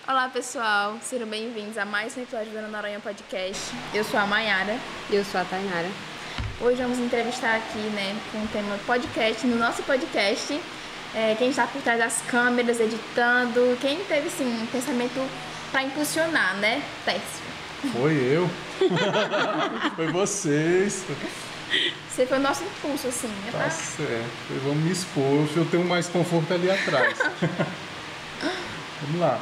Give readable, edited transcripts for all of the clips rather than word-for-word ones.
Olá pessoal, sejam bem-vindos a mais um episódio do Ana Noronha Podcast. Eu sou a Mayara. Eu sou a Tainara. Hoje vamos entrevistar aqui, com o tema podcast, no nosso podcast, quem está por trás das câmeras, editando, quem teve sim um pensamento para impulsionar, né, Tércio? Foi eu. Foi vocês. Você foi o nosso impulso, assim, né? Tá certo. Vamos me expor, eu tenho mais conforto ali atrás. Vamos lá.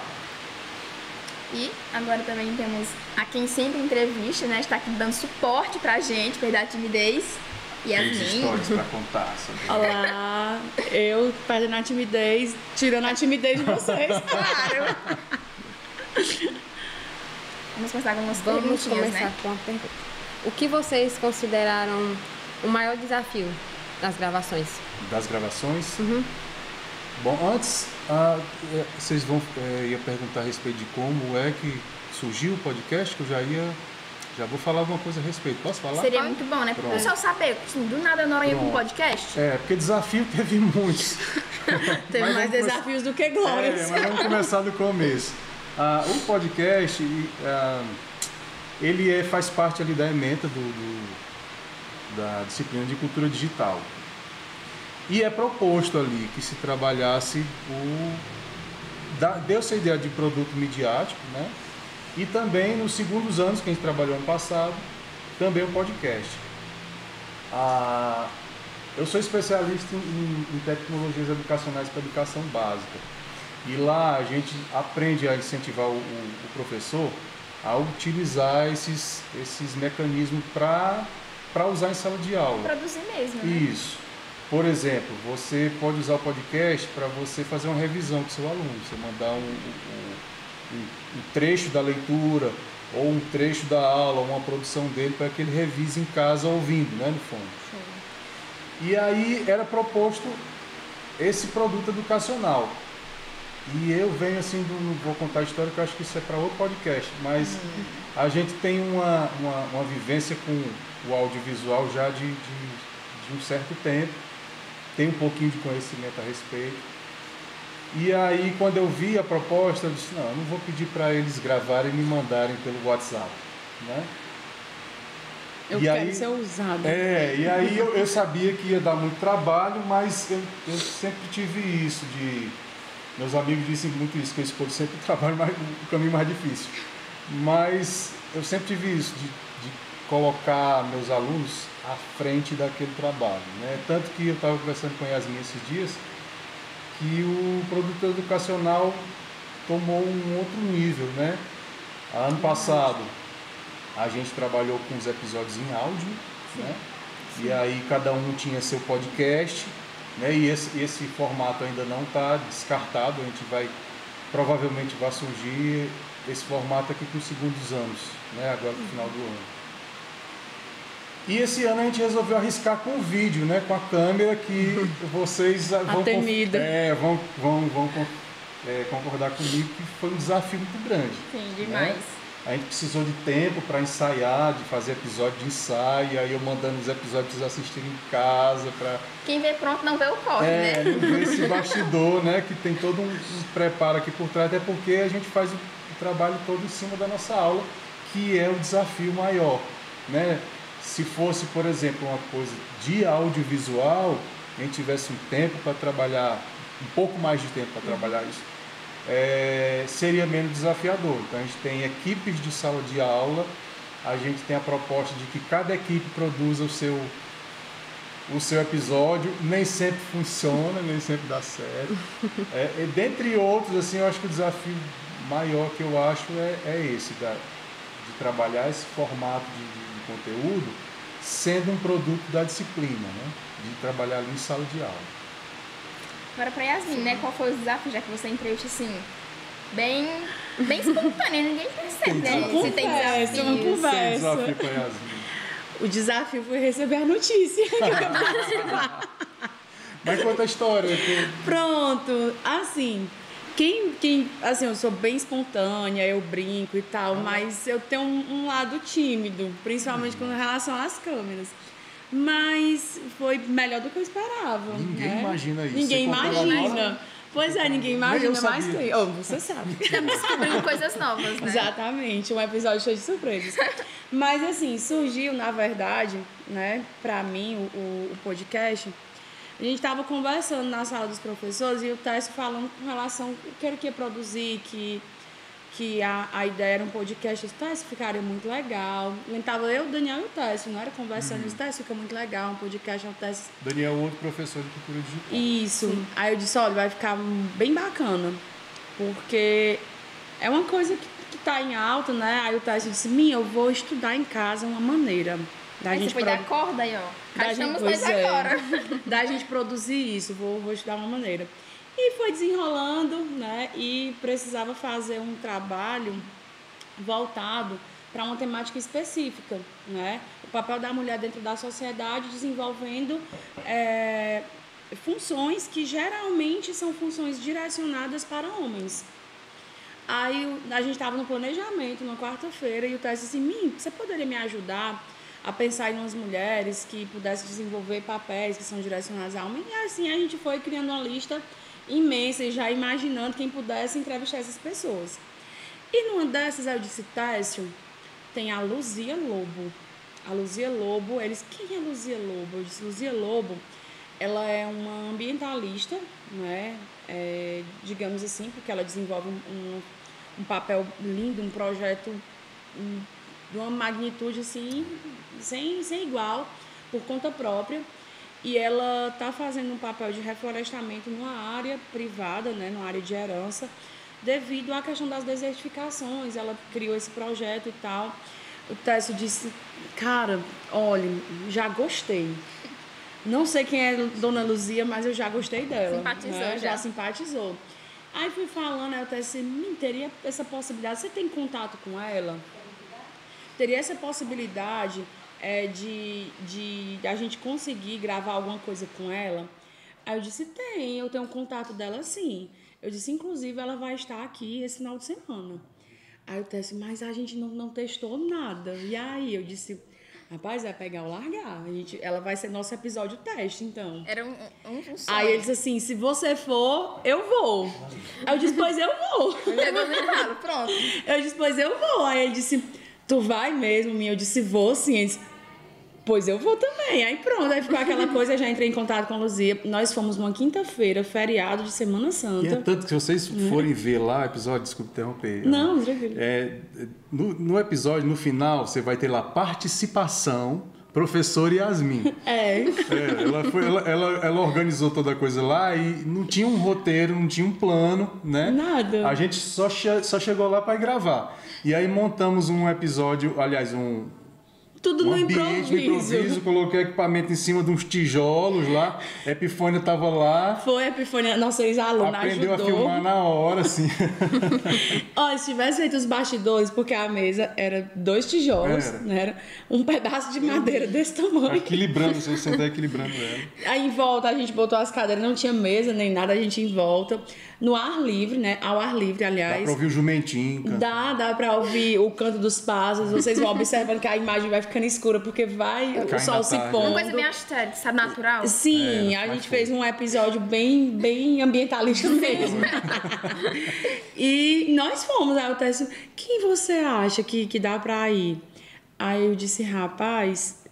E agora também temos a quem sempre entrevista, né? Está aqui dando suporte pra gente, perder a timidez. Tem histórias pra contar. Olá, eu perdendo a timidez, tirando a timidez de vocês. Claro! Vamos começar com umas perguntinhas, né? Com uma pergunta. O que vocês consideraram o maior desafio das gravações? Das gravações? Uhum. Bom, antes, vocês ia perguntar a respeito de como é que surgiu o podcast, que eu já vou falar alguma coisa a respeito. Posso falar? Seria muito bom, né? Para o pessoal saber, assim, do nada a Noronha com um podcast. Porque desafio teve muitos. Teve mais desafios do que glórias. Mas vamos começar do começo. O podcast, ele faz parte ali da ementa da disciplina de cultura digital. E é proposto ali que se trabalhasse deu-se a ideia de produto midiático, né? E também nos segundos anos que a gente trabalhou ano passado, também o podcast. Eu sou especialista em tecnologias educacionais para educação básica. E lá a gente aprende a incentivar o professor a utilizar esses mecanismos para usar em sala de aula. Produzir mesmo, né? Isso. Por exemplo, você pode usar o podcast para você fazer uma revisão com o seu aluno. Você mandar um trecho da leitura ou um trecho da aula, uma produção dele para que ele revise em casa ouvindo, né, no fone. Sim. E aí era proposto esse produto educacional. E eu venho assim, não vou contar a história, que eu acho que isso é para outro podcast, mas a gente tem uma vivência com o audiovisual já de um certo tempo, tem um pouquinho de conhecimento a respeito. E aí, quando eu vi a proposta, eu disse, não, eu não vou pedir para eles gravarem e me mandarem pelo WhatsApp, né? Eu quero ser ousado. E aí eu sabia que ia dar muito trabalho, mas eu sempre tive isso meus amigos dizem muito isso, que eu escolho sempre o caminho mais difícil. Mas eu sempre tive isso, de colocar meus alunos à frente daquele trabalho, né? Tanto que eu estava conversando com a Yasmin esses dias, que o produto educacional tomou um outro nível, né? Ano passado, a gente trabalhou com os episódios em áudio, né? E aí cada um tinha seu podcast, né? E esse formato ainda não está descartado, a gente provavelmente vai surgir esse formato aqui com os segundos anos, né? Agora no final do ano. E esse ano a gente resolveu arriscar com o vídeo, né? Com a câmera, que vocês vão concordar comigo que foi um desafio muito grande. Sim, demais. Né? A gente precisou de tempo para ensaiar, de fazer episódio de ensaio, e aí eu mandando os episódios assistirem em casa. Quem vê pronto não vê o corre, né? Não vê esse bastidor, né? Que tem todo um preparo aqui por trás, até porque a gente faz o trabalho todo em cima da nossa aula, que é o desafio maior, né? Se fosse, por exemplo, uma coisa de audiovisual, a gente tivesse um tempo para trabalhar, um pouco mais de tempo para trabalhar isso, seria menos desafiador. Então a gente tem equipes de sala de aula, a gente tem a proposta de que cada equipe produza o seu episódio, nem sempre funciona, nem sempre dá certo. Dentre outros, assim, eu acho que o desafio maior que eu acho é esse, de trabalhar esse formato de conteúdo, sendo um produto da disciplina, né? De trabalhar ali em sala de aula. Agora para Yasmin, né? Qual foi o desafio, já que você entrevista assim, bem espontânea, ninguém percebe, né? Você tem desafio. Uma conversa. Desafio com a Yasmin. O desafio foi receber a notícia que eu acabei de participar. Mas conta a história. Pronto, assim, assim, eu sou bem espontânea, eu brinco e tal, mas eu tenho um lado tímido, principalmente com relação às câmeras. Mas foi melhor do que eu esperava. Ninguém imagina isso. Ninguém imagina. Pois é, ninguém Nem eu imagina, mas sabia. tem. Oh, você sabe. Estamos descobrindo coisas novas, né? Exatamente, um episódio cheio de surpresas. Mas assim, surgiu, na verdade, né, pra mim, o podcast. A gente estava conversando na sala dos professores e o Técio falando com relação ao que ele queria produzir, que a ideia era um podcast. O Técio ficaria muito legal. Estava eu, o Daniel e o Técio, não era conversando. O Técio fica muito legal, um podcast, o Técio. Daniel é outro professor de cultura digital. Isso. Sim. Aí eu disse, olha, vai ficar bem bacana, porque é uma coisa que tá em alta, né? Aí o Técio disse, eu vou estudar em casa uma maneira da Aí gente você foi dar corda aí, ó. Cá estamos nós agora. Da gente produzir isso, vou estudar uma maneira. E foi desenrolando, né? E precisava fazer um trabalho voltado para uma temática específica, né? O papel da mulher dentro da sociedade, desenvolvendo funções que geralmente são funções direcionadas para homens. Aí a gente estava no planejamento, na quarta-feira, e o Técio disse, você poderia me ajudar a pensar em umas mulheres que pudessem desenvolver papéis que são direcionados a homens? E assim a gente foi criando uma lista imensa e já imaginando quem pudesse entrevistar essas pessoas. E numa dessas eu disse, Técio, tem a Luzia Lobo. A Luzia Lobo, quem é Luzia Lobo? Eu disse, Luzia Lobo, ela é uma ambientalista, né? Digamos assim, porque ela desenvolve um papel lindo, um projeto de uma magnitude assim, sem igual, por conta própria. E ela está fazendo um papel de reflorestamento numa área privada, né, numa área de herança, devido à questão das desertificações. Ela criou esse projeto e tal. O Técio disse, cara, olha, já gostei. Não sei quem é Dona Luzia, mas eu já gostei dela. Simpatizou, né? Já simpatizou. Aí fui falando, aí eu disse, teria essa possibilidade, você tem contato com ela? Teria essa possibilidade de a gente conseguir gravar alguma coisa com ela? Aí eu disse, eu tenho contato dela sim. Eu disse, inclusive, ela vai estar aqui esse final de semana. Aí eu disse, mas a gente não testou nada. E aí eu disse, rapaz, vai pegar ou largar. Ela vai ser nosso episódio teste, então. Era um sonho. Aí ele disse assim, se você for, eu vou. Aí eu disse, pois eu vou. Pegou no errado, pronto. Eu disse, pois eu vou. Aí ele disse, tu vai mesmo, minha? Eu disse, vou sim. Ele disse, pois eu vou também. Aí pronto, aí ficou aquela coisa, eu já entrei em contato com a Luzia. Nós fomos uma quinta-feira, feriado de Semana Santa. E é tanto que se vocês forem ver lá o episódio, desculpe interromper. Não, tranquilo. No episódio, no final, você vai ter lá participação, professor Yasmin. Ela organizou toda a coisa lá e não tinha um roteiro, não tinha um plano, né? Nada. A gente só chegou lá para gravar. E aí montamos um episódio, aliás, tudo no improviso, coloquei equipamento em cima de uns tijolos lá, a Epifânia estava lá. Foi a Epifânia, nossa ex-aluna aprendeu ajudou. a filmar na hora, assim. Olha, se tivesse feito os bastidores, porque a mesa era 2 tijolos, né? Era um pedaço de madeira desse tamanho. Equilibrando, você sentar equilibrando ela. Aí em volta a gente botou as cadeiras, não tinha mesa nem nada, a gente em volta. No ar livre, né? Ao ar livre, aliás. Dá pra ouvir o jumentinho. Dá pra ouvir o canto dos pássaros. Vocês vão observando que a imagem vai ficando escura, porque o sol se pondo. Uma coisa bem hashtag, sabe, natural? Sim, a gente fez um episódio bem ambientalista mesmo. E nós fomos. Aí eu disse, quem você acha que dá pra ir? Aí eu disse, rapaz,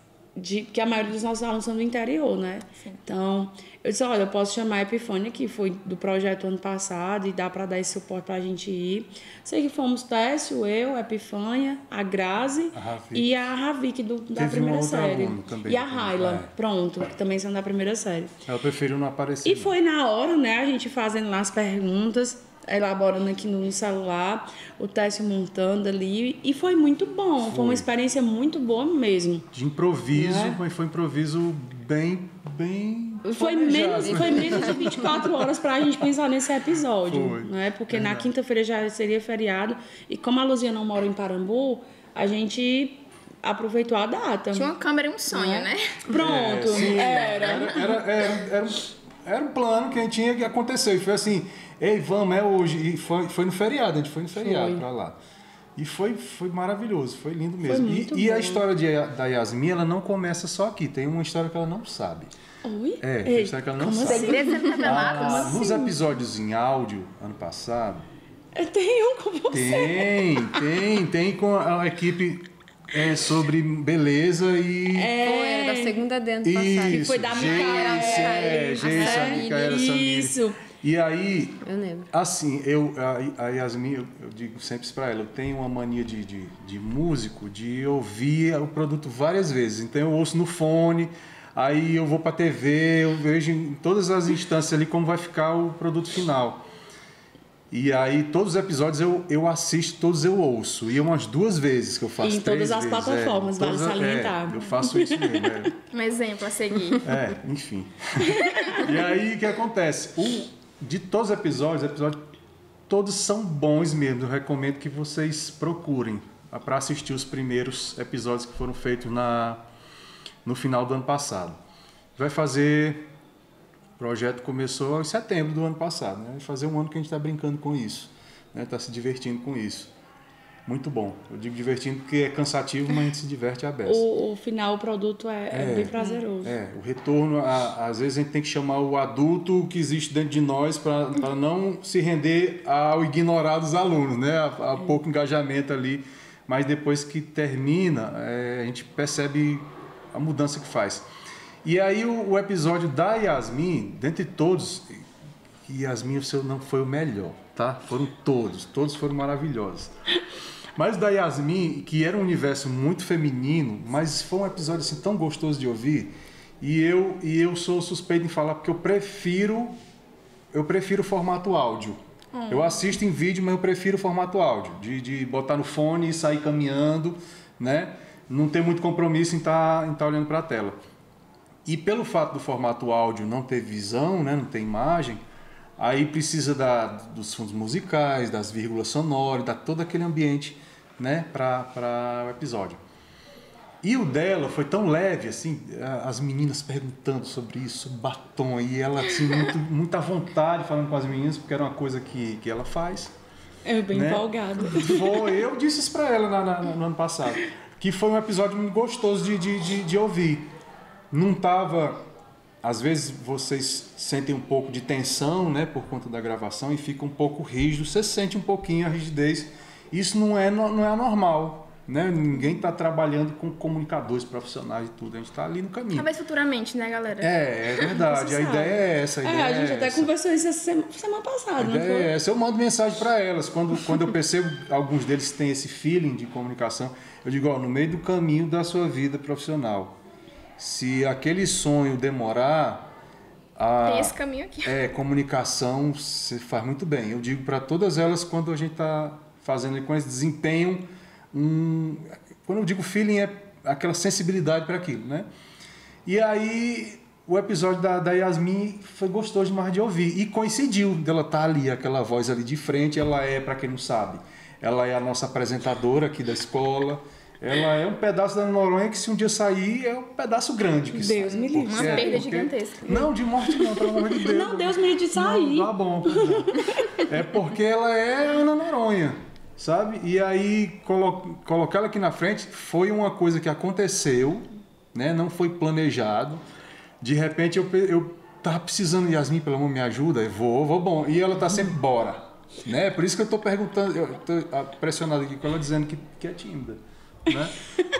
que a maioria dos nossos alunos são do interior, né? Sim. Então, eu disse, olha, eu posso chamar a Epifânia, que foi do projeto ano passado, e dá para dar esse suporte pra gente ir. Sei que fomos Técio, eu, a Epifânia, a Grazi e a Ravik da primeira série. Também, e a Raila, pronto, que também são da primeira série. Ela preferiu não aparecer. E foi na hora, né, a gente fazendo lá as perguntas, elaborando aqui no celular, o Técio montando ali, e foi muito bom, foi uma experiência muito boa mesmo. De improviso, mas foi improviso bem foi menos de 24 horas pra gente pensar nesse episódio, né? Porque na quinta-feira já seria feriado, e como a Luzia não mora em Parambu, a gente aproveitou a data. Tinha uma câmera e um sonho, né? Pronto, era um plano que a gente tinha que acontecer, e foi assim, ei, vamos, é hoje, e foi no feriado, a gente foi no feriado pra lá. E foi maravilhoso, foi lindo mesmo. E a história da Yasmin, ela não começa só aqui, tem uma história que ela não sabe. Oi? É, será que ela não como sabe? assim? Segredo sendo revelado. Nos episódios em áudio, ano passado, Tem um com você. tem com a equipe sobre beleza e... Era da segunda do ano passado. Isso, foi da Geice, a Micaela Samir. Isso. E aí, Eu lembro. assim, a Yasmin, eu digo sempre isso pra ela, eu tenho uma mania de músico, de ouvir o produto várias vezes. Então eu ouço no fone, aí eu vou pra TV, eu vejo em todas as instâncias ali como vai ficar o produto final. E aí, todos os episódios eu assisto, todos eu ouço. E umas 2 vezes que eu faço. E em todas as vezes, plataformas, vale salientar. Eu faço isso mesmo. Um exemplo a seguir. Enfim. E aí, o que acontece? De todos os episódios, todos são bons mesmo. Eu recomendo que vocês procurem para assistir os primeiros episódios que foram feitos no final do ano passado. Vai fazer... O projeto começou em setembro do ano passado, né? Vai fazer um ano que a gente está brincando com isso, né? Está se divertindo com isso. Muito bom. Eu digo divertindo porque é cansativo, mas a gente se diverte a beça. O final, o produto é bem prazeroso. O retorno, às vezes a gente tem que chamar o adulto que existe dentro de nós para não se render ao ignorar dos alunos, né? A pouco engajamento ali, mas depois que termina, a gente percebe a mudança que faz. E aí o episódio da Yasmin, dentre todos, Yasmin, o seu não foi o melhor, tá? Foram todos foram maravilhosos. Mas o da Yasmin, que era um universo muito feminino, mas foi um episódio assim tão gostoso de ouvir, e eu sou suspeito em falar porque eu prefiro o formato áudio. Eu assisto em vídeo, mas eu prefiro o formato áudio, de botar no fone e sair caminhando, né? Não ter muito compromisso em tá olhando para a tela. E pelo fato do formato áudio não ter visão, né, não ter imagem, aí precisa dos fundos musicais, das vírgulas sonoras, todo aquele ambiente, né, para o episódio. E o dela foi tão leve, assim, as meninas perguntando sobre isso, sobre batom, e ela assim, muito à vontade falando com as meninas, porque era uma coisa que ela faz. Bem empolgada. Eu disse isso para ela no ano passado, que foi um episódio muito gostoso de ouvir. Não estava... Às vezes vocês sentem um pouco de tensão, né, por conta da gravação e fica um pouco rígido. Você sente um pouquinho a rigidez. Isso não é normal, né? Ninguém está trabalhando com comunicadores profissionais e tudo. A gente está ali no caminho. Talvez futuramente, né, galera? É verdade. A ideia é essa. A gente até conversou isso semana passada, a não ideia foi? é essa. Eu mando mensagem para elas. Quando eu percebo alguns deles têm esse feeling de comunicação, eu digo, no meio do caminho da sua vida profissional, se aquele sonho demorar, tem esse caminho aqui. Comunicação se faz muito bem. Eu digo para todas elas quando a gente está fazendo com esse desempenho, quando eu digo feeling é aquela sensibilidade para aquilo, né? E aí o episódio da Yasmin foi gostoso demais de ouvir e coincidiu dela estar ali, aquela voz ali de frente. Ela para quem não sabe, ela é a nossa apresentadora aqui da escola. Ela é um pedaço da Noronha que, se um dia sair, é um pedaço grande. Que Deus me livre. Uma perda gigantesca. Não, de morte não, pelo amor de Deus. Não, Deus me livre de sair. Não, tá bom. É porque ela é Ana Noronha, sabe? E aí, colocar ela aqui na frente foi uma coisa que aconteceu, né? Não foi planejado. De repente, eu tava precisando, Yasmin, pelo amor, me ajuda? Eu vou, bom. E ela tá sempre, bora. Né? Por isso que eu tô perguntando, eu tô pressionado aqui com ela dizendo que é tímida. Né?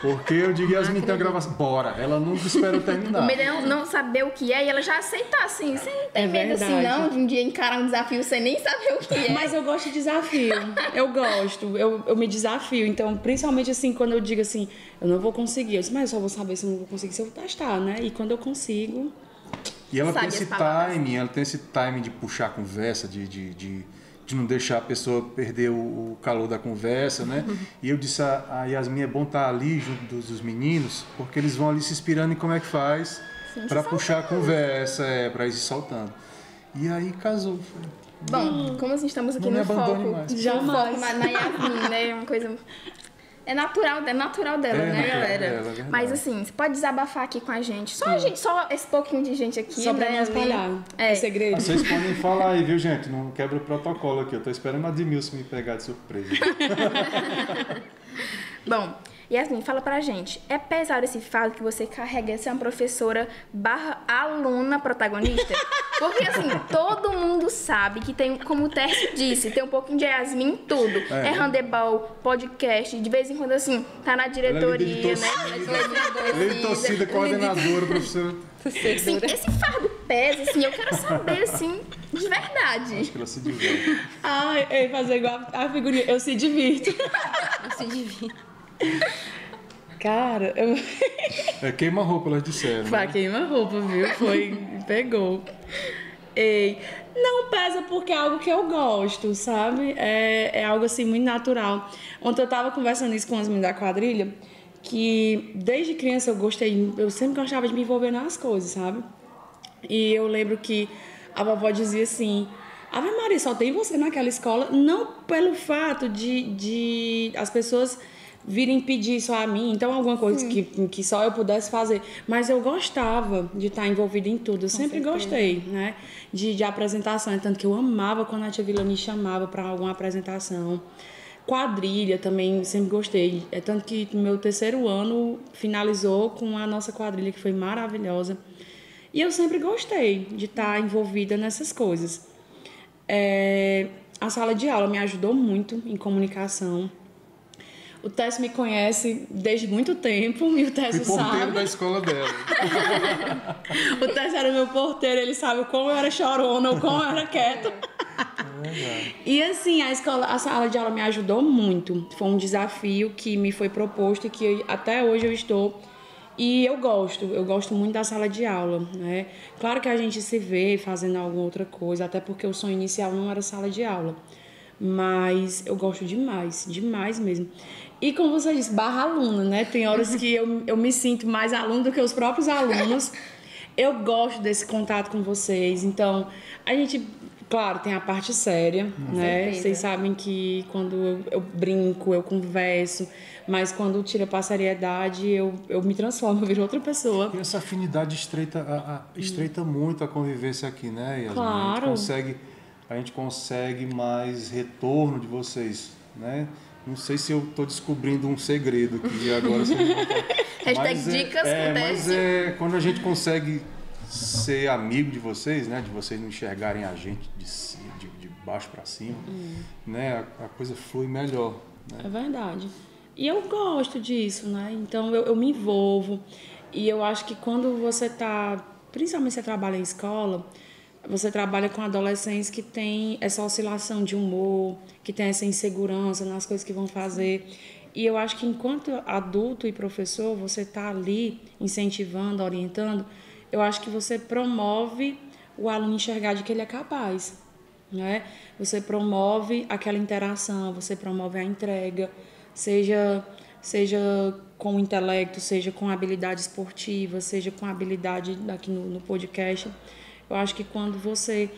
Porque eu digo, Yasmin, tem a gravação, bora. Ela nunca esperou terminar. O medo é não saber o que é e ela já aceitar, assim, sem ter medo assim, não, de um dia encarar um desafio sem nem saber o que é. Mas eu gosto de desafio. Eu gosto, eu me desafio. Então, principalmente assim, quando eu digo assim, eu não vou conseguir, eu disse, mas eu só vou saber se eu não vou conseguir se eu testar, né? E quando eu consigo... E ela tem esse timing, de puxar a conversa, de não deixar a pessoa perder o calor da conversa, né? E eu disse a Yasmin, é bom estar ali junto dos meninos, porque eles vão ali se inspirando em como é que faz para puxar a conversa, para ir se soltando. E aí casou. Bom, como assim estamos aqui não no foco, Jamais. na Yasmin, né? É uma coisa... É natural dela, né, galera? Mas assim, você pode desabafar aqui com a gente. Só esse pouquinho de gente aqui, só pra né? não espalhar. É segredo. Vocês podem falar aí, viu, gente? Não quebra o protocolo aqui. Eu tô esperando a Admilson me pegar de surpresa. Bom, E assim, fala pra gente, é pesado esse fardo que você carrega ser uma professora / aluna protagonista? Porque assim, todo mundo sabe que tem, como o Tércio disse, tem um pouquinho de Yasmin em tudo. É handebol, podcast, de vez em quando assim, tá na diretoria, né? Líder de torcida, coordenadora, professora. Assim, esse fardo pesa, assim, eu quero saber, assim, de verdade. Acho que ela se diverte. Ai, fazer igual a figurinha, eu se divirto. Eu se divirto. Cara, eu... Queima-roupa, elas disseram. Vai, né? queima-roupa, viu? Pegou. Ei, não pesa porque é algo que eu gosto, sabe? É algo, assim, muito natural. Ontem eu tava conversando isso com as meninas da quadrilha, que desde criança eu sempre gostava de me envolver nas coisas, sabe? E eu lembro que a vovó dizia assim, Ave Maria, só tem você naquela escola, não pelo fato de as pessoas virem pedir isso a mim, então alguma coisa que só eu pudesse fazer, mas eu gostava de estar envolvida em tudo, eu sempre gostei, né, de apresentação, tanto que eu amava quando a tia Vilani chamava para alguma apresentação. Quadrilha também sempre gostei, tanto que no meu 3º ano finalizou com a nossa quadrilha, que foi maravilhosa, e eu sempre gostei de estar envolvida nessas coisas. A sala de aula me ajudou muito em comunicação. O Tércio me conhece desde muito tempo e o Tércio Fui porteiro sabe. da escola dela. O Tércio era meu porteiro, ele sabe como eu era chorona ou como eu era quieta. E assim, a sala de aula me ajudou muito. Foi um desafio que me foi proposto e que até hoje eu estou. E eu gosto muito da sala de aula, né? Claro que a gente se vê fazendo alguma outra coisa, até porque o sonho inicial não era sala de aula. Mas eu gosto demais, demais mesmo. E como você disse, / aluna, né? Tem horas que eu me sinto mais aluna do que os próprios alunos. Eu gosto desse contato com vocês. Então, a gente, claro, tem a parte séria, né? Certeza. Vocês sabem que quando eu brinco, eu converso, mas quando tira pra seriedade, eu me transformo, eu viro outra pessoa. E essa afinidade estreita muito a convivência aqui, né, Yasmin? Claro. A gente consegue mais retorno de vocês, né? Não sei se eu estou descobrindo um segredo aqui agora. Hashtag dicas com mas quando a gente consegue ser amigo de vocês, né? De vocês não enxergarem a gente de baixo para cima, né? A coisa flui melhor. Né? É verdade. E eu gosto disso, né? Então eu me envolvo. E eu acho que quando você principalmente você trabalha em escola, você trabalha com adolescentes que têm essa oscilação de humor, que tem essa insegurança nas coisas que vão fazer. E eu acho que enquanto adulto e professor, você está ali incentivando, orientando, eu acho que você promove o aluno enxergar de que ele é capaz, né? Você promove aquela interação, você promove a entrega, seja com o intelecto, seja com a habilidade esportiva, seja com a habilidade aqui no podcast. Eu acho que quando você,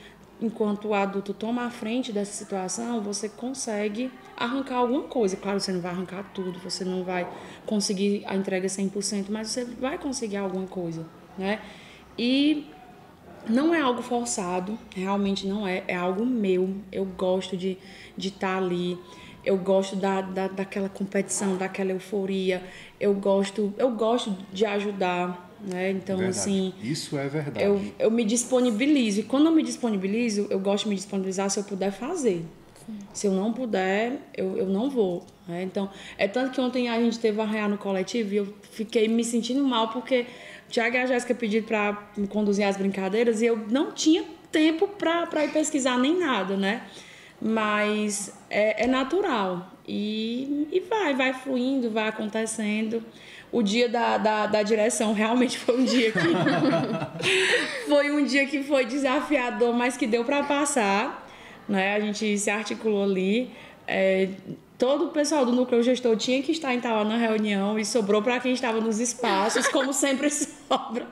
enquanto adulto, toma a frente dessa situação, você consegue arrancar alguma coisa. Claro, você não vai arrancar tudo, você não vai conseguir a entrega 100%, mas você vai conseguir alguma coisa, né? E não é algo forçado, realmente não é. É algo meu. Eu gosto de estar ali. Eu gosto daquela competição, daquela euforia. Eu gosto de ajudar, né? Então, verdade. assim... Isso é verdade. Eu me disponibilizo. E quando eu me disponibilizo, eu gosto de me disponibilizar se eu puder fazer. Sim. Se eu não puder, eu não vou. Né? Então, é tanto que ontem a gente teve um arranhar no coletivo e eu fiquei me sentindo mal porque o Thiago e a Jéssica pediram para me conduzir as brincadeiras e eu não tinha tempo para ir pesquisar nem nada, né? Mas é natural. E vai fluindo, vai acontecendo. O dia da direção realmente foi um dia que foi desafiador, mas que deu para passar, né? A gente se articulou ali. Todo o pessoal do núcleo gestor tinha que estar em tal na reunião e sobrou para quem estava nos espaços, como sempre sobra,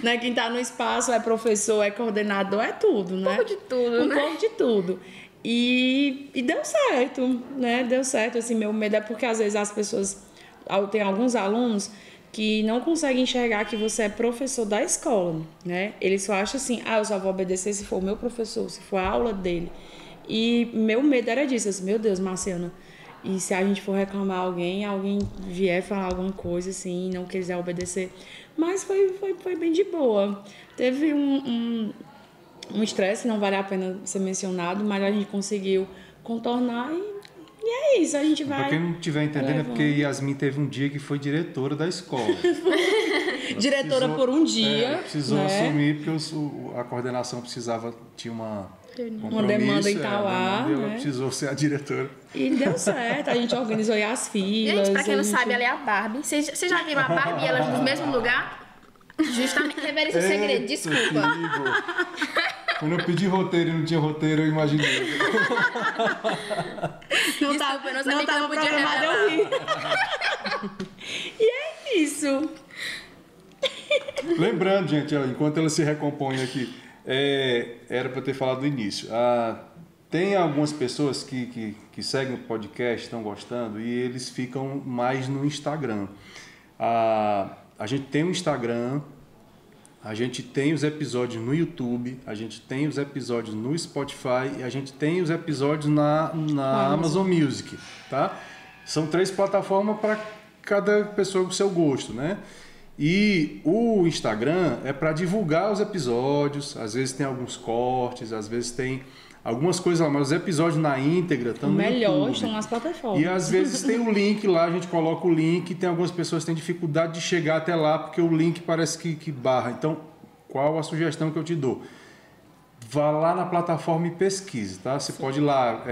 né? Quem está no espaço é professor, é coordenador, é tudo, né? Um pouco de tudo, né? Um pouco de tudo. E deu certo, né? Deu certo. Assim, meu medo é porque às vezes as pessoas... Tem alguns alunos que não conseguem enxergar que você é professor da escola, né? Eles só acham assim, eu só vou obedecer se for o meu professor, se for a aula dele. E meu medo era disso, assim, meu Deus, Marciana, E se a gente for reclamar alguém vier falar alguma coisa assim, não quiser obedecer. Mas foi bem de boa. Teve um estresse, não vale a pena ser mencionado, mas a gente conseguiu contornar e é isso, a gente vai... Pra quem não estiver entendendo, é porque Yasmin teve um dia que foi diretora da escola. Diretora por um dia. Precisou né? assumir, porque a coordenação tinha uma demanda em Tauá, e ela né? precisou ser a diretora. E deu certo, a gente organizou aí as filas. Gente, pra quem não sabe, ela é a Barbie. Vocês já viram a Barbie e elas no mesmo lugar? Justamente, revela esse segredo, desculpa. Quando eu pedi roteiro e não tinha roteiro, eu imaginei. Não tava programado, eu ri. E é isso. Lembrando, gente, ó, enquanto ela se recompõe aqui, era para ter falado no início. Tem algumas pessoas que seguem o podcast, estão gostando, e eles ficam mais no Instagram. A gente tem um Instagram, a gente tem os episódios no YouTube, a gente tem os episódios no Spotify e a gente tem os episódios na Amazon Music, tá? São 3 plataformas para cada pessoa com o seu gosto, né? E o Instagram é para divulgar os episódios, às vezes tem alguns cortes, às vezes tem algumas coisas lá, mas os episódios na íntegra estão no YouTube. Estão nas plataformas. E às vezes tem o link lá, a gente coloca o link, e tem algumas pessoas que têm dificuldade de chegar até lá, porque o link parece que barra. Então, qual a sugestão que eu te dou? Vá lá na plataforma e pesquise, tá? Você pode ir lá,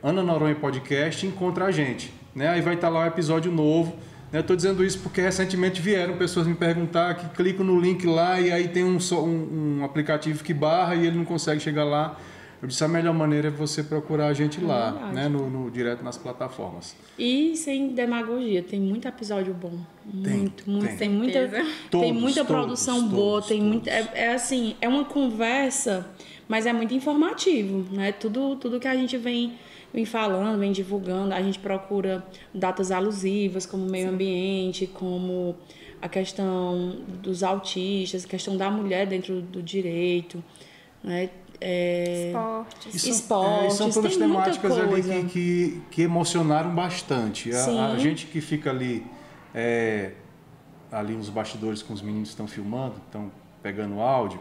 Ana Noronha Podcast, e encontra a gente, né? Aí vai estar lá o episódio novo. Estou dizendo isso porque recentemente vieram pessoas me perguntar que clicam no link lá e aí tem um aplicativo que barra e ele não consegue chegar lá. Eu disse, a melhor maneira é você procurar a gente lá, né? Direto nas plataformas. E sem demagogia, tem muito episódio bom. Tem muita produção boa, tem muita. Assim, é uma conversa, mas é muito informativo, né? Tudo que a gente vem falando, vem divulgando, a gente procura datas alusivas, como meio ambiente, como a questão dos autistas, a questão da mulher dentro do direito, né? Esportes, são todas tem temáticas muita ali coisa. que emocionaram bastante. A gente que fica ali nos bastidores com os meninos que estão filmando, estão pegando áudio,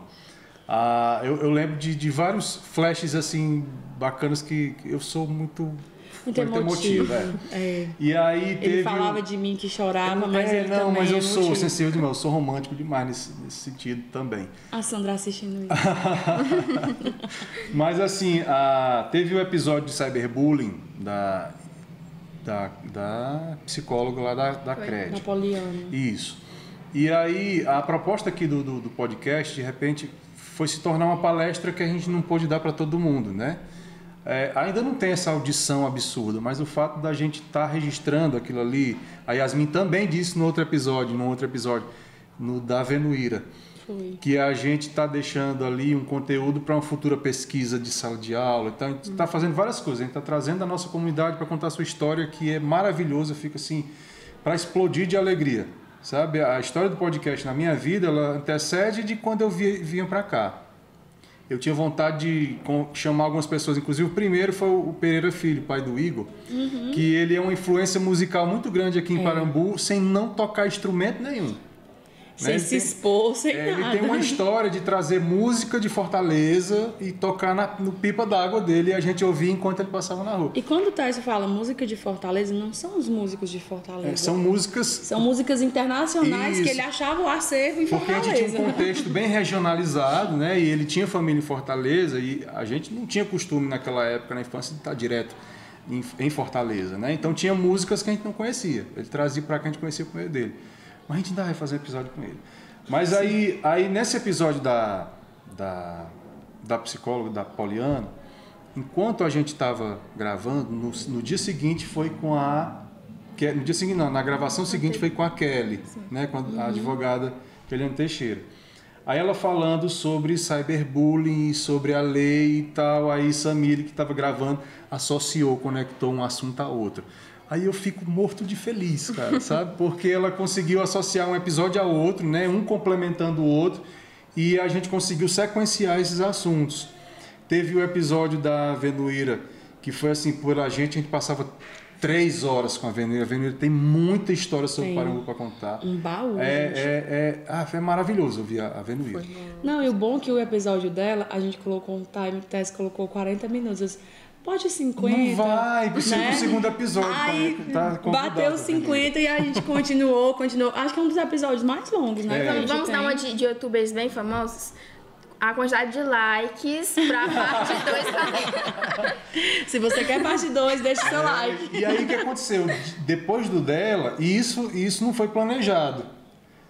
eu lembro de vários flashes assim bacanas que eu sou muito emotivo. E aí ele falava de mim que chorava, mas ele também mas eu é sou emotivo. sensível demais, eu sou romântico demais nesse sentido também. A Sandra assistindo isso. Mas assim, teve o episódio de cyberbullying da psicóloga lá da CRED. Da Poliana. Isso. E aí, a proposta aqui do podcast, de repente, foi se tornar uma palestra que a gente não pôde dar para todo mundo, né? Ainda não tem essa audição absurda, mas o fato da gente estar registrando aquilo ali, a Yasmin também disse no outro episódio, no da Venuíra, que a gente está deixando ali um conteúdo para uma futura pesquisa de sala de aula. Então, a gente está fazendo várias coisas, a gente está trazendo a nossa comunidade para contar a sua história, que é maravilhosa, fica assim, para explodir de alegria. Sabe, a história do podcast na minha vida, ela antecede de quando eu vinha para cá. Eu tinha vontade de chamar algumas pessoas, inclusive o primeiro foi o Pereira Filho, pai do Igor, que ele é uma influência musical muito grande aqui em Parambu, sem não tocar instrumento nenhum. Sem se expor, sem nada. Ele tem uma história de trazer música de Fortaleza e tocar no pipa d'água dele e a gente ouvia enquanto ele passava na rua. E quando o Taísio fala música de Fortaleza, não são os músicos de Fortaleza. São músicas... São músicas internacionais que ele achava o acervo em Fortaleza. Porque a gente tinha um contexto bem regionalizado, né? E ele tinha família em Fortaleza e a gente não tinha costume naquela época, na infância, de estar direto em Fortaleza, né? Então tinha músicas que a gente não conhecia. Ele trazia para cá, a gente conhecia por meio dele. Mas a gente ainda vai fazer um episódio com ele. Mas aí nesse episódio da psicóloga, da Poliana, enquanto a gente estava gravando, no dia seguinte foi com no dia seguinte não, na gravação seguinte foi com a Kelly, né, com a advogada Eliane Teixeira. Aí ela falando sobre cyberbullying, sobre a lei e tal, aí Samir, que estava gravando, conectou um assunto a outro. Aí eu fico morto de feliz, cara, sabe? Porque ela conseguiu associar um episódio ao outro, né? Um complementando o outro, e a gente conseguiu sequenciar esses assuntos. Teve o episódio da Venuíra, que foi assim, por a gente passava 3 horas com a Venuíra. A Venuíra tem muita história sobre Parambu para contar. Um baú, gente. É maravilhoso ouvir a Venuíra. Não, e o bom é que o episódio dela, a gente colocou um time, o Tess colocou 40 minutos. Eu disse, pode 50. Não vai, precisa do segundo episódio. Aí tá bateu 50 e a gente continuou. Acho que é um dos episódios mais longos, né? Vamos dar uma de youtubers bem famosos? A quantidade de likes pra parte 2 também. Se você quer parte 2, deixa o seu like. E aí o que aconteceu? Depois do dela, e isso não foi planejado.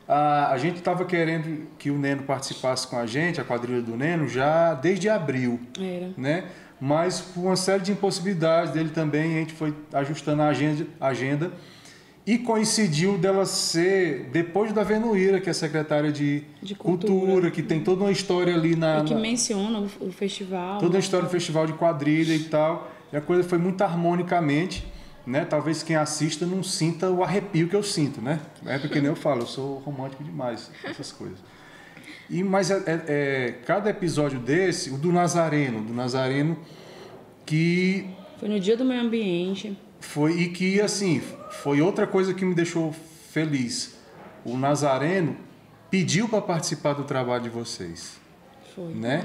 A gente estava querendo que o Neno participasse com a gente, a quadrilha do Neno, já desde abril. Era. Né? Mas por uma série de impossibilidades dele também, a gente foi ajustando a agenda e coincidiu dela ser depois da Venuíra, que é secretária de Cultura, que tem toda uma história ali e que menciona o festival. Toda a história do festival de quadrilha e tal. E a coisa foi muito harmonicamente, né? Talvez quem assista não sinta o arrepio que eu sinto, né? É porque nem eu falo, eu sou romântico demais, essas coisas. Mas cada episódio desse, o do Nazareno, que... Foi no Dia do Meio Ambiente. E que, assim, foi outra coisa que me deixou feliz. O Nazareno pediu para participar do trabalho de vocês. Foi. Né?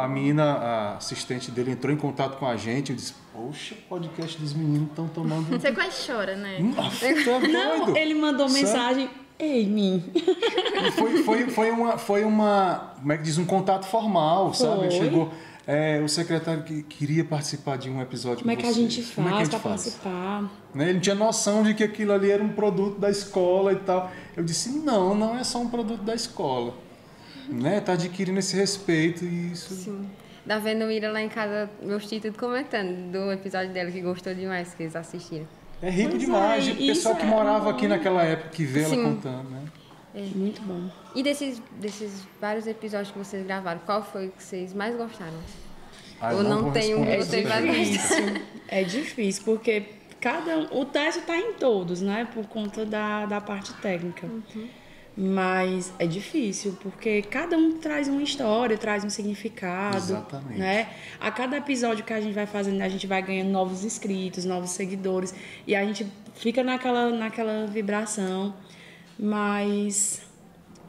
A menina, a assistente dele, entrou em contato com a gente. Eu disse, poxa, o podcast dos meninos estão tomando... Você quase chora, né? Não, ele mandou mensagem... Ei, mim. Foi uma, como é que diz, um contato formal, sabe? Chegou... o secretário que queria participar de um episódio Como é que a gente Como é que a faz gente para participar? Né? Ele não tinha noção de que aquilo ali era um produto da escola e tal. Eu disse, não é só um produto da escola. Né? Tá adquirindo esse respeito e isso... Sim. Da Venuíra lá em casa, meus tios tudo comentando do episódio dela, que gostou demais, que eles assistiram. É rico demais. O pessoal que morava aqui naquela época, que vê ela contando, né? Muito bom. E desses vários episódios que vocês gravaram, qual foi que vocês mais gostaram? Ou não tem um que vocês mais gostaram? É difícil, porque o teste está em todos, né? Por conta da parte técnica. Mas é difícil, porque cada um traz uma história, traz um significado. Exatamente. Né? A cada episódio que a gente vai fazendo, a gente vai ganhando novos inscritos, novos seguidores. E a gente fica naquela vibração. Mas...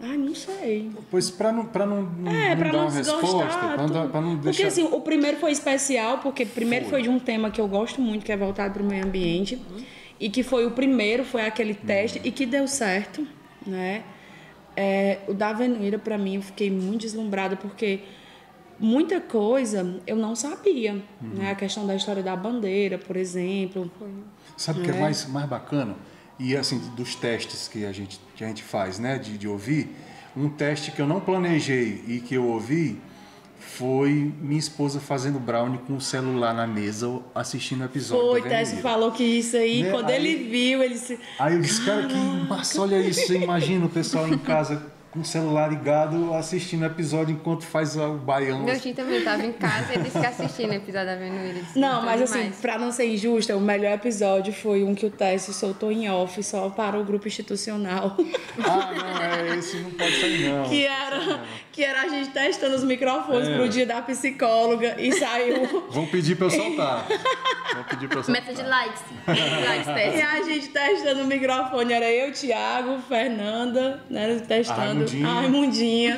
Ai, não sei. Pois para não dar uma resposta, para não deixar... Porque assim, o primeiro foi especial, porque primeiro foi de um tema que eu gosto muito, que é voltado para o meio ambiente. E que foi o primeiro, foi aquele teste, e que deu certo, né? O da Venuíra, para mim, eu fiquei muito deslumbrada, porque muita coisa eu não sabia. Né? A questão da história da bandeira, por exemplo. Sabe o que é mais bacana? E assim, dos testes que a gente faz, né? De ouvir, um teste que eu não planejei e que eu ouvi foi minha esposa fazendo brownie com o celular na mesa, assistindo o episódio. Foi, Tess falou que isso aí, né? Quando ele viu, ele se... Aí eu disse, cara, que massa, olha isso, você imagina o pessoal em casa com o celular ligado, assistindo o episódio enquanto faz o baião. Meu tio também estava em casa e disse que assistindo o episódio da Venuíra. Não, mas assim, pra não ser injusta, o melhor episódio foi um que o Tess soltou em off só para o grupo institucional. Não, esse não pode sair não. Que era a gente testando os microfones pro dia da psicóloga e saiu... Vão pedir pra eu soltar. Meta de likes. E a gente testando o microfone, era eu, Thiago, Fernanda, né, testando. Raimundinha.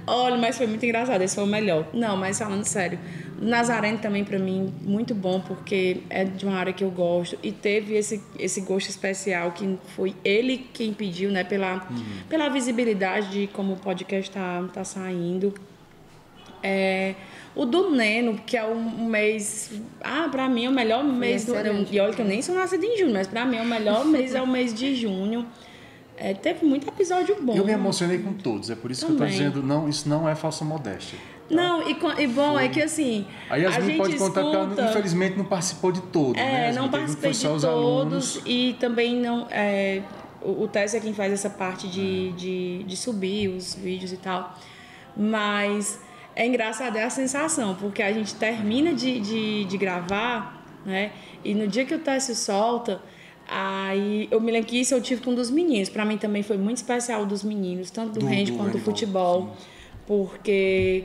Olha, mas foi muito engraçado, esse foi o melhor. Não, mas falando sério, Nazareno também pra mim, muito bom, porque é de uma área que eu gosto. E teve esse gosto especial, que foi ele quem pediu, né, pela visibilidade de como o podcast tá saindo. O do Neno, que é um mês... pra mim é o melhor mês do ano. E olha que eu nem sou nascida em junho, mas pra mim o melhor mês é o mês de junho. Teve muito episódio bom. Eu me emocionei com todos, é por isso que eu tô dizendo, não, isso não é falsa modéstia. Tá? Não, e bom, é que assim... Aí a Yasmin pode contar que ela, infelizmente, não participou de todos, né? Não participei de todos, e também não... o Tess é quem faz essa parte de subir os vídeos e tal. Mas é engraçado, é a sensação, porque a gente termina de gravar, né? E no dia que o Tess solta... Aí eu me lembro que isso eu tive com um dos meninos. Pra mim também foi muito especial dos meninos, tanto do hand quanto do futebol. Sim. Porque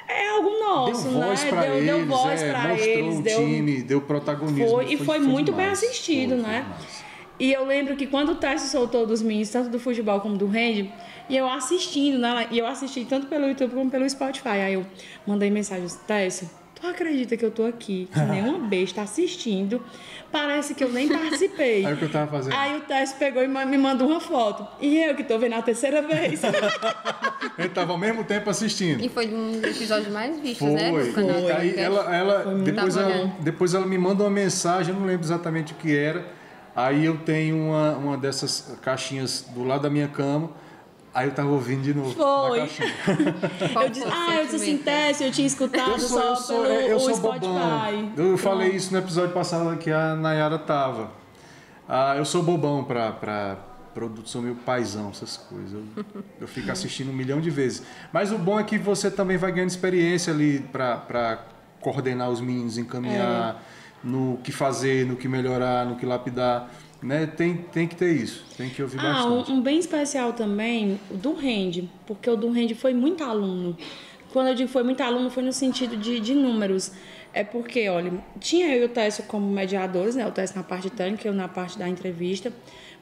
é algo nosso, deu voz né? Pra eles, deu voz para eles. Mostrou o time, deu protagonismo. Foi muito bem assistido, né? Demais. E eu lembro que quando o Tess soltou dos meninos, tanto do futebol como do hand, e eu assistindo, né? E eu assisti tanto pelo YouTube como pelo Spotify. Aí eu mandei mensagem, Tess, tu acredita que eu tô aqui, que nenhuma besta assistindo, parece que eu nem participei. Aí o que eu tava fazendo? Aí o Tess pegou e me mandou uma foto. E eu que tô vendo a terceira vez. Ele tava ao mesmo tempo assistindo. E foi um dos episódios mais vistos, Foi, né? No canal. Aí depois ela me manda uma mensagem, eu não lembro exatamente o que era. Aí eu tenho uma dessas caixinhas do lado da minha cama. Aí eu tava ouvindo de novo. Foi. Na caixinha. Eu disse assim, Tess, eu tinha escutado só pelo Spotify. Bobão. Eu falei isso no episódio passado que a Nayara tava. Eu sou bobão pra produto, sou meio paizão, essas coisas. Eu fico assistindo 1 milhão de vezes. Mas o bom é que você também vai ganhando experiência ali pra coordenar os meninos, encaminhar no que fazer, no que melhorar, no que lapidar. Né? Tem que ter isso, tem que ouvir bastante. Um bem especial também, o do Rende, porque o do Rende foi muito aluno. Quando eu digo foi muito aluno, foi no sentido de números. É porque, olha, tinha eu e o Tess como mediadores, né? O Tess na parte técnica, eu na parte da entrevista,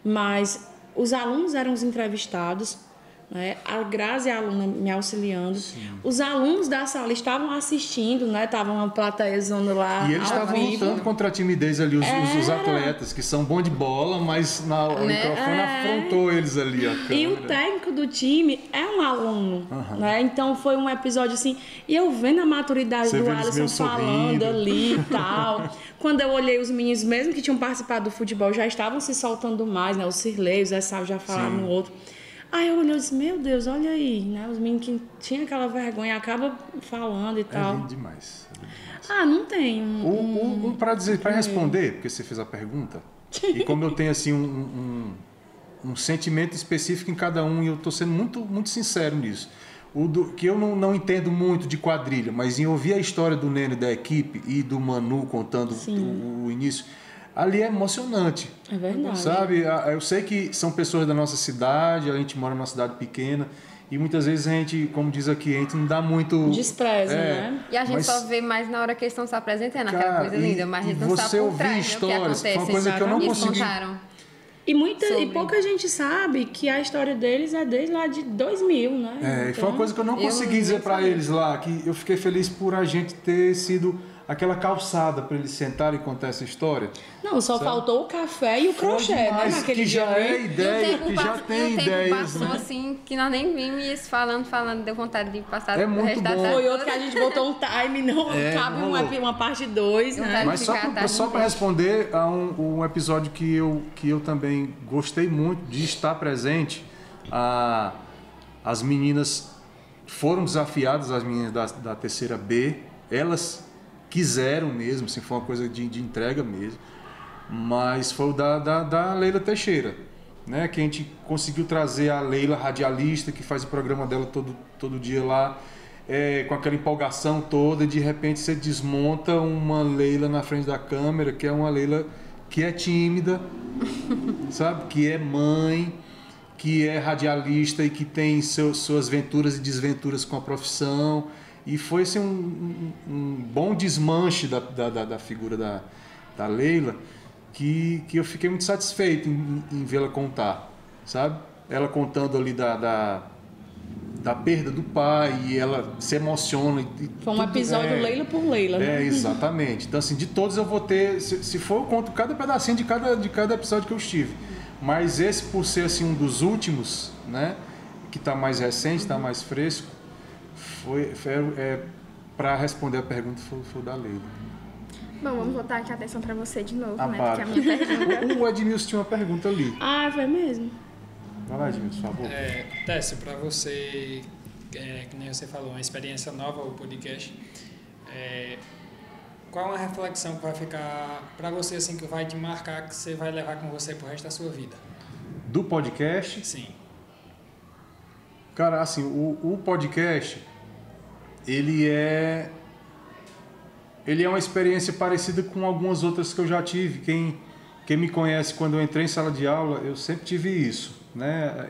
mas os alunos eram os entrevistados, né? A Grazi, a aluna, me auxiliando. Sim. Os alunos da sala estavam assistindo, né? Estavam uma plateiazona lá. E eles estavam lutando contra a timidez ali, os atletas, que são bons de bola, mas o microfone afrontou eles ali. E o técnico do time é um aluno, né? Então foi um episódio assim. E eu vendo a maturidade do Alisson falando ali e tal. Quando eu olhei os meninos, mesmo que tinham participado do futebol, já estavam se soltando mais, né? O Cirlei, o Zé Sávio já falaram no outro. Aí eu olhei e disse, meu Deus, olha aí, né? Os meninos que tinham aquela vergonha acabam falando e tal. É lindo demais. Não tem Para responder, porque você fez a pergunta, e como eu tenho assim um sentimento específico em cada um, e eu estou sendo muito, muito sincero nisso. Que eu não entendo muito de quadrilha, mas em ouvir a história do Neno e da equipe e do Manu contando o início... Ali é emocionante. É verdade. Sabe? Eu sei que são pessoas da nossa cidade, a gente mora numa cidade pequena e muitas vezes a gente, como diz aqui, a gente não dá muito... Despreza, né? E a gente só vê mais na hora que eles estão se apresentando, aquela coisa linda, mas a gente não sabe por trás, histórias, o que acontece. Foi uma coisa que eu não consegui... E pouca gente sabe que a história deles é desde lá de 2000, né? Foi uma coisa que eu não consegui dizer para eles lá, que eu fiquei feliz por a gente ter sido... aquela calçada para eles sentarem e contar essa história. Não, só faltou o café e o crochê, né? Naquele que já é ideia, que já tem ideias. Passou assim, que nós nem vimos e eles falando, deu vontade de passar o resto da tarde. Foi outro que a gente botou um time, não cabe uma parte 2, né? Mas só para responder a um episódio que eu também gostei muito de estar presente, as meninas foram desafiadas, as meninas da terceira B, elas quiseram mesmo, assim, foi uma coisa de entrega mesmo, mas foi o da Leila Teixeira, né? Que a gente conseguiu trazer a Leila, radialista, que faz o programa dela todo dia lá, com aquela empolgação toda, e de repente você desmonta uma Leila na frente da câmera, que é uma Leila que é tímida, sabe? Que é mãe, que é radialista e que tem suas venturas e desventuras com a profissão. E foi assim, um bom desmanche da figura da Leila, que eu fiquei muito satisfeito em vê-la contar, sabe? Ela contando ali da perda do pai, e ela se emociona. Foi um episódio Leila por Leila, né? Exatamente. Então, assim, de todos eu vou ter... Se for, eu conto cada pedacinho de cada episódio que eu estive. Mas esse, por ser assim, um dos últimos, né? Que está mais recente, está mais fresco, para responder a pergunta foi da Leila. Bom, vamos voltar aqui a atenção para você de novo, né? Porque a minha pergunta... O Edmilson tinha uma pergunta ali. Foi mesmo? Vai lá, Edmilson, por favor. Tess, para você, que nem você falou, uma experiência nova, o podcast, qual é uma reflexão que vai ficar para você, assim, que vai te marcar, que você vai levar com você pro resto da sua vida? Do podcast? Sim. Cara, assim, o podcast... Ele é uma experiência parecida com algumas outras que eu já tive. Quem me conhece, quando eu entrei em sala de aula, eu sempre tive isso, né?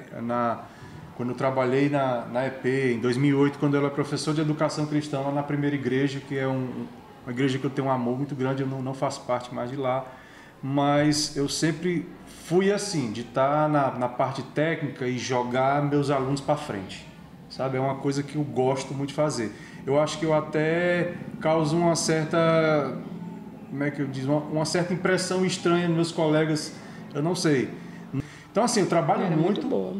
quando eu trabalhei na EP, em 2008, quando eu era professor de educação cristã lá na Primeira Igreja, que é uma igreja que eu tenho um amor muito grande, eu não faço parte mais de lá, mas eu sempre fui assim, de estar na parte técnica e jogar meus alunos para frente, sabe? É uma coisa que eu gosto muito de fazer. Eu acho que eu até causo uma certa, como é que eu digo, uma certa impressão estranha nos meus colegas, eu não sei. Então assim, eu trabalho muito boa.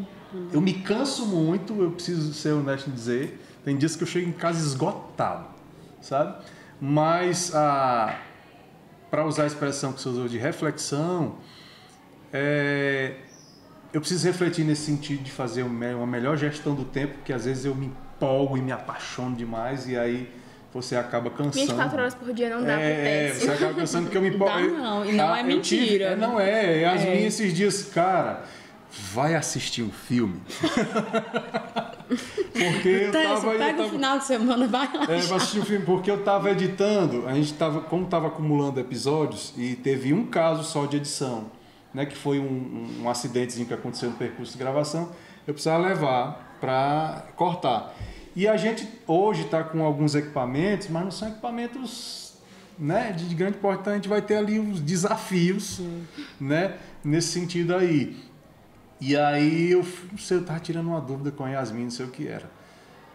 Eu me canso muito, eu preciso ser honesto em dizer. Tem dias que eu chego em casa esgotado, sabe? Mas, para usar a expressão que você usou de reflexão, eu preciso refletir nesse sentido de fazer uma melhor gestão do tempo, porque às vezes eu me empolgo e me apaixono demais e aí você acaba cansando. 24 horas por dia não dá pro teste. Você acaba cansando porque eu me empolgo. Não, e não é mentira. Não é. Yasmin, esses dias, cara... Vai assistir um filme. Porque eu tava... Pega o final de semana, vai lá. Vai assistir um filme, porque eu tava editando, como tava acumulando episódios, e teve um caso só de edição, né, que foi um acidentezinho que aconteceu no percurso de gravação, eu precisava levar para cortar. E a gente hoje está com alguns equipamentos, mas não são equipamentos, né, de grande porte, então a gente vai ter ali uns desafios, né, nesse sentido aí. E aí eu estava tirando uma dúvida com a Yasmin, não sei o que era.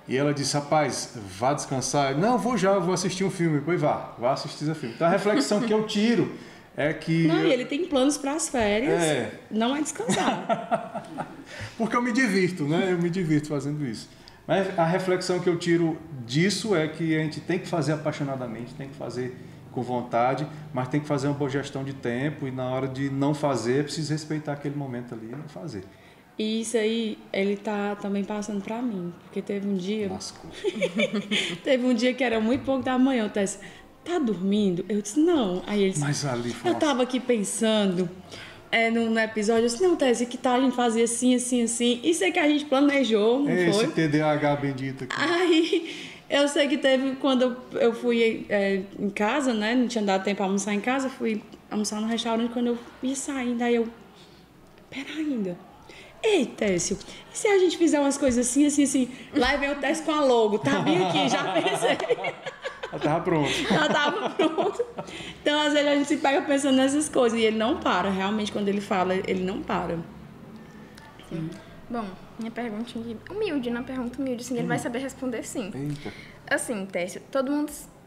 E ela disse, rapaz, vá descansar. Não, eu vou assistir um filme. Pois vá assistir esse filme. Então a reflexão que eu tiro é que... Não, e ele tem planos para as férias, não é descansar. Porque eu me divirto, né? Eu me divirto fazendo isso. Mas a reflexão que eu tiro disso é que a gente tem que fazer apaixonadamente, tem que fazer com vontade, mas tem que fazer uma boa gestão de tempo e na hora de não fazer, é preciso respeitar aquele momento ali e não fazer. E isso aí, ele tá também passando pra mim, porque teve um dia... Lascou. Teve um dia que era muito pouco da manhã, eu disse, tá dormindo? Eu disse, não. Aí ele disse, mas ali eu tava aqui pensando no episódio, eu disse, não, Tess, que tal a gente fazer assim, assim, assim? Isso é que a gente planejou, não foi? Esse TDAH bendito aqui. Aí... Eu sei que teve, quando eu fui em casa, né? Não tinha dado tempo para almoçar em casa, fui almoçar no restaurante, quando eu ia saindo, aí eu... Pera ainda. Ei, Técio, e se a gente fizer umas coisas assim, assim, assim? Lá vem o Técio com a logo, tá bem aqui, já pensei. Já tava pronto. Já tava pronto. Então, às vezes, a gente se pega pensando nessas coisas, e ele não para, realmente, quando ele fala, ele não para. Sim. Bom, minha pergunta humilde, uma pergunta humilde, assim, ele vai saber responder sim. Eita. Assim, Técio,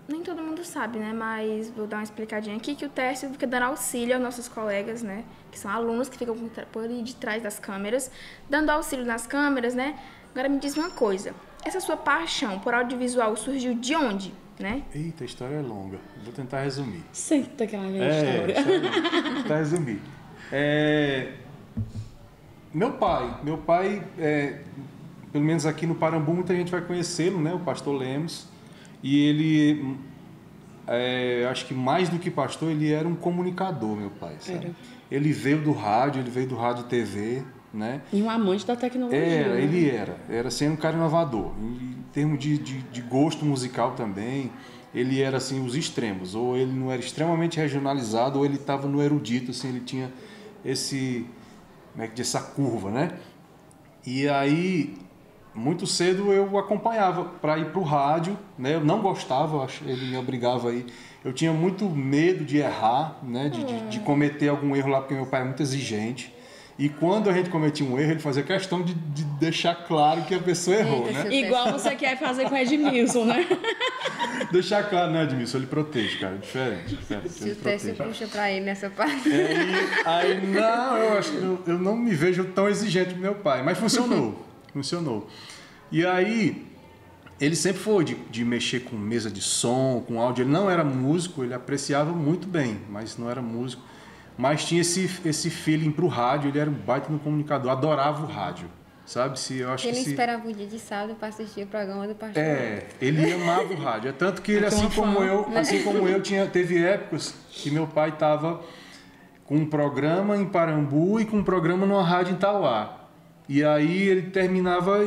nem todo mundo sabe, né, mas vou dar uma explicadinha aqui, que o Técio fica dando auxílio aos nossos colegas, né, que são alunos que ficam por ali de trás das câmeras, dando auxílio nas câmeras, né. Agora me diz uma coisa, essa sua paixão por audiovisual surgiu de onde, né? Eita, a história é longa, vou tentar resumir. Senta aquela minha história. Vou tentar resumir. Meu pai, pelo menos aqui no Parambu, muita gente vai conhecê-lo, né? O pastor Lemos. E ele, acho que mais do que pastor, ele era um comunicador, meu pai, sabe? Ele veio do rádio e TV, né? E um amante da tecnologia. Ele era sendo um cara inovador. Em termos de gosto musical também, ele era assim, os extremos. Ou ele não era extremamente regionalizado, ou ele estava no erudito, assim, ele tinha essa curva, né? E aí, muito cedo eu acompanhava para ir para o rádio, né? Eu não gostava, ele me obrigava a ir. Eu tinha muito medo de errar, né? De cometer algum erro lá, porque meu pai é muito exigente. E quando a gente cometia um erro, ele fazia questão de deixar claro que a pessoa errou, né? Igual você quer fazer com o Edmilson, né? Deixar claro, né, Edmilson? Ele protege, cara, é diferente. Se o Técio puxa pra ele nessa parte. Aí não, eu não me vejo tão exigente com meu pai, mas funcionou. E aí, ele sempre foi de mexer com mesa de som, com áudio. Ele não era músico, ele apreciava muito bem, mas não era músico. Mas tinha esse feeling pro rádio, ele era um baita no comunicador, adorava o rádio, sabe? Ele esperava o dia de sábado para assistir o programa do pastor. Ele amava o rádio. É tanto que ele, assim como eu, teve épocas que meu pai estava com um programa em Parambu e com um programa numa rádio em Tauá. E aí ele terminava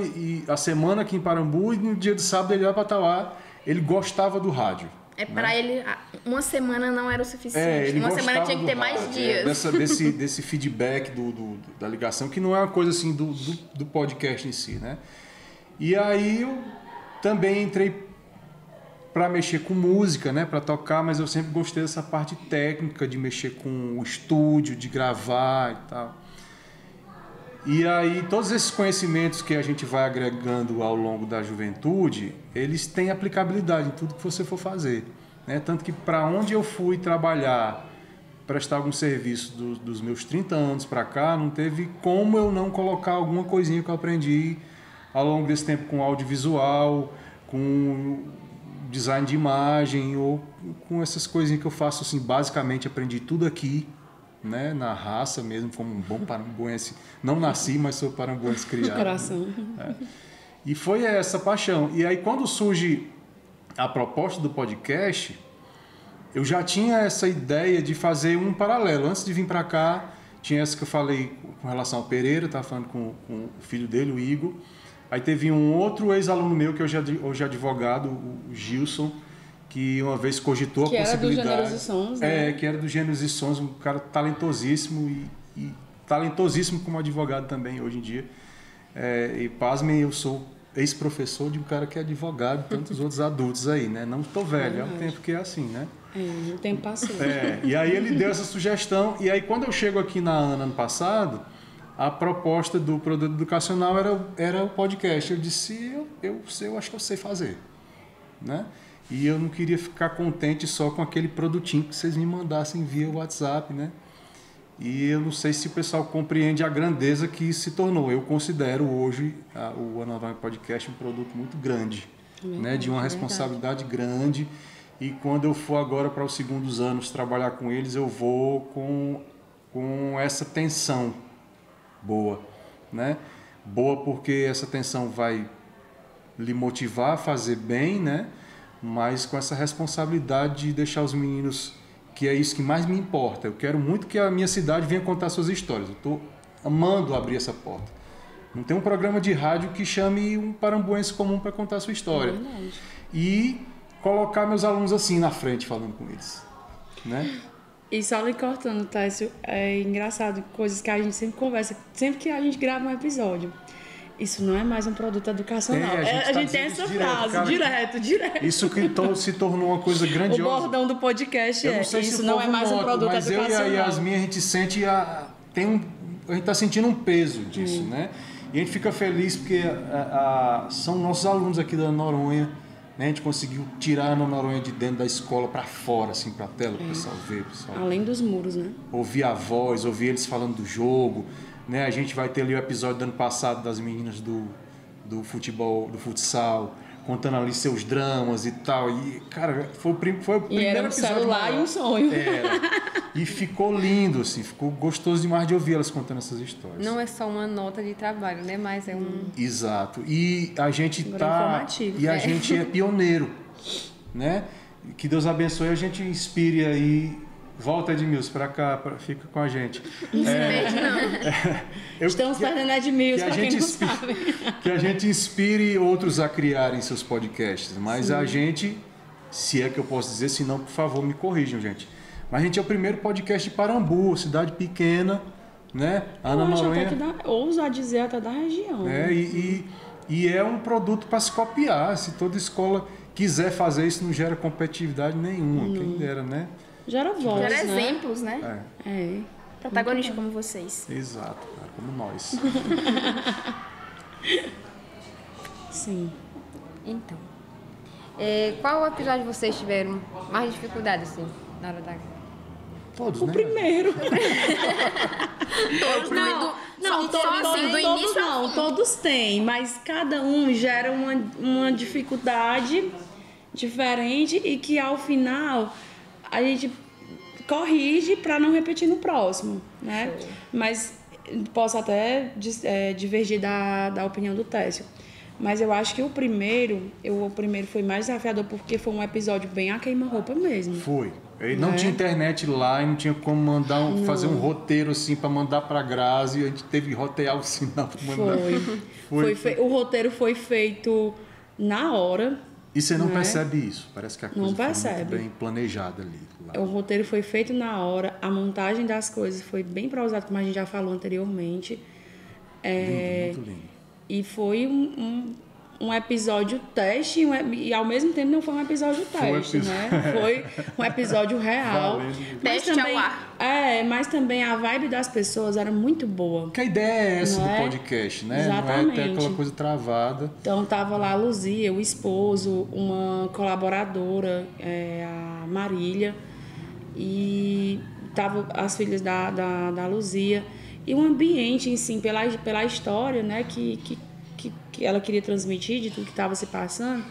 a semana aqui em Parambu e no dia de sábado ele ia para Tauá. Ele gostava do rádio. Pra ele, uma semana não era o suficiente. Uma semana tinha que ter mais dias. Desse feedback da ligação, que não é uma coisa assim do podcast em si, né? E aí eu também entrei para mexer com música, né? Para tocar, mas eu sempre gostei dessa parte técnica de mexer com o estúdio, de gravar e tal. E aí todos esses conhecimentos que a gente vai agregando ao longo da juventude, eles têm aplicabilidade em tudo que você for fazer, né? Tanto que para onde eu fui trabalhar, prestar algum serviço dos meus 30 anos para cá, não teve como eu não colocar alguma coisinha que eu aprendi ao longo desse tempo com audiovisual, com design de imagem ou com essas coisinhas que eu faço assim, basicamente aprendi tudo aqui, né, na raça mesmo, como um bom parambuense. Não nasci, mas sou parambuense criado. Coração. E foi essa paixão. E aí quando surge a proposta do podcast, eu já tinha essa ideia de fazer um paralelo. Antes de vir para cá, tinha essa que eu falei com relação ao Pereira, estava falando com o filho dele, o Igor. Aí teve um outro ex-aluno meu, que hoje é advogado, o Gilson, que uma vez cogitou a possibilidade... Que era do Gêneros e Sons, né? Que era do Gêneros e Sons, um cara talentosíssimo e talentosíssimo como advogado também hoje em dia. E pasmem, eu sou ex-professor de um cara que é advogado e tantos outros adultos aí, né? Não estou velho, é um tempo que é assim, né? O tempo passou. E aí ele deu essa sugestão, e aí quando eu chego aqui na ANA ano passado, a proposta do produto educacional era o podcast. Eu disse, eu acho que eu sei fazer, né? E eu não queria ficar contente só com aquele produtinho que vocês me mandassem via WhatsApp, né? E eu não sei se o pessoal compreende a grandeza que isso se tornou. Eu considero hoje o Anavanha Podcast um produto muito grande, né? De uma responsabilidade grande. E quando eu for agora para os segundos anos trabalhar com eles, eu vou com essa tensão boa, né? Boa porque essa tensão vai lhe motivar a fazer bem, né? Mas com essa responsabilidade de deixar os meninos, que é isso que mais me importa. Eu quero muito que a minha cidade venha contar suas histórias. Eu estou amando abrir essa porta. Não tem um programa de rádio que chame um parambuense comum para contar a sua história. E colocar meus alunos assim na frente, falando com eles, né? E só lhe cortando, Tássio, é engraçado, coisas que a gente sempre conversa, sempre que a gente grava um episódio. Isso não é mais um produto educacional. A gente tem essa frase, direto. Isso que se tornou uma coisa grandiosa. O bordão do podcast isso não é mais um produto educacional. Mas eu e a Yasmin, a gente sente, a gente está sentindo um peso disso, né? E a gente fica feliz porque são nossos alunos aqui da Noronha, né? A gente conseguiu tirar a Ana Noronha de dentro da escola para fora, assim, para a tela, para o pessoal ver. Além dos muros, né? Ouvir a voz, ouvir eles falando do jogo, né? A gente vai ter ali o episódio do ano passado das meninas do futebol, do futsal, contando ali seus dramas e tal. E, cara, foi o primeiro e era um episódio celular maior. E um sonho. E ficou lindo, assim, ficou gostoso demais de ouvir elas contando essas histórias. Não é só uma nota de trabalho, né? Mas é um... Exato. E a gente informativo, a gente é pioneiro, né? Que Deus abençoe, a gente inspire aí. Volta, Edmilson, para cá, fica com a gente. Não se perde, não. Estamos perdendo Edmilson, para quem não sabe. Que a gente inspire outros a criarem seus podcasts. Mas a gente, se é que eu posso dizer, se não, por favor, me corrijam, gente. Mas a gente é o primeiro podcast de Parambu, cidade pequena, né? Ana Noronha. Ouso a dizer até da região. E é um produto para se copiar. Se toda escola quiser fazer isso, não gera competitividade nenhuma. Quem dera, né? Gera voz, gera exemplos, né? Protagonistas como vocês. Exato, cara, como nós. Sim. Então, qual episódio vocês tiveram mais dificuldade, assim, na hora da... Todos, o né? Primeiro. Todos têm, mas cada um gera uma dificuldade diferente e que ao final a gente corrige para não repetir no próximo, né? Sim. Mas posso até divergir da opinião do Técio. Mas eu acho que o primeiro foi mais desafiador porque foi um episódio bem a queima-roupa mesmo. Foi. Não tinha internet lá e não tinha como fazer um roteiro assim para mandar para a Grazi. A gente teve que rotear o sinal para mandar. O roteiro foi feito na hora. E você não percebe isso? Parece que a coisa foi muito bem planejada ali. O roteiro foi feito na hora, a montagem das coisas foi bem pausada, como a gente já falou anteriormente. Lindo, muito lindo. E foi um episódio teste e ao mesmo tempo não foi um episódio teste, né? Foi um episódio real. Teste também, ao ar. Mas também a vibe das pessoas era muito boa. Porque a ideia é essa do podcast, né? Exatamente. Não é até aquela coisa travada. Então tava lá a Luzia, o esposo, uma colaboradora, a Marília, e tava as filhas da Luzia. E o ambiente em si, pela história, né, que ela queria transmitir, de tudo que estava se passando,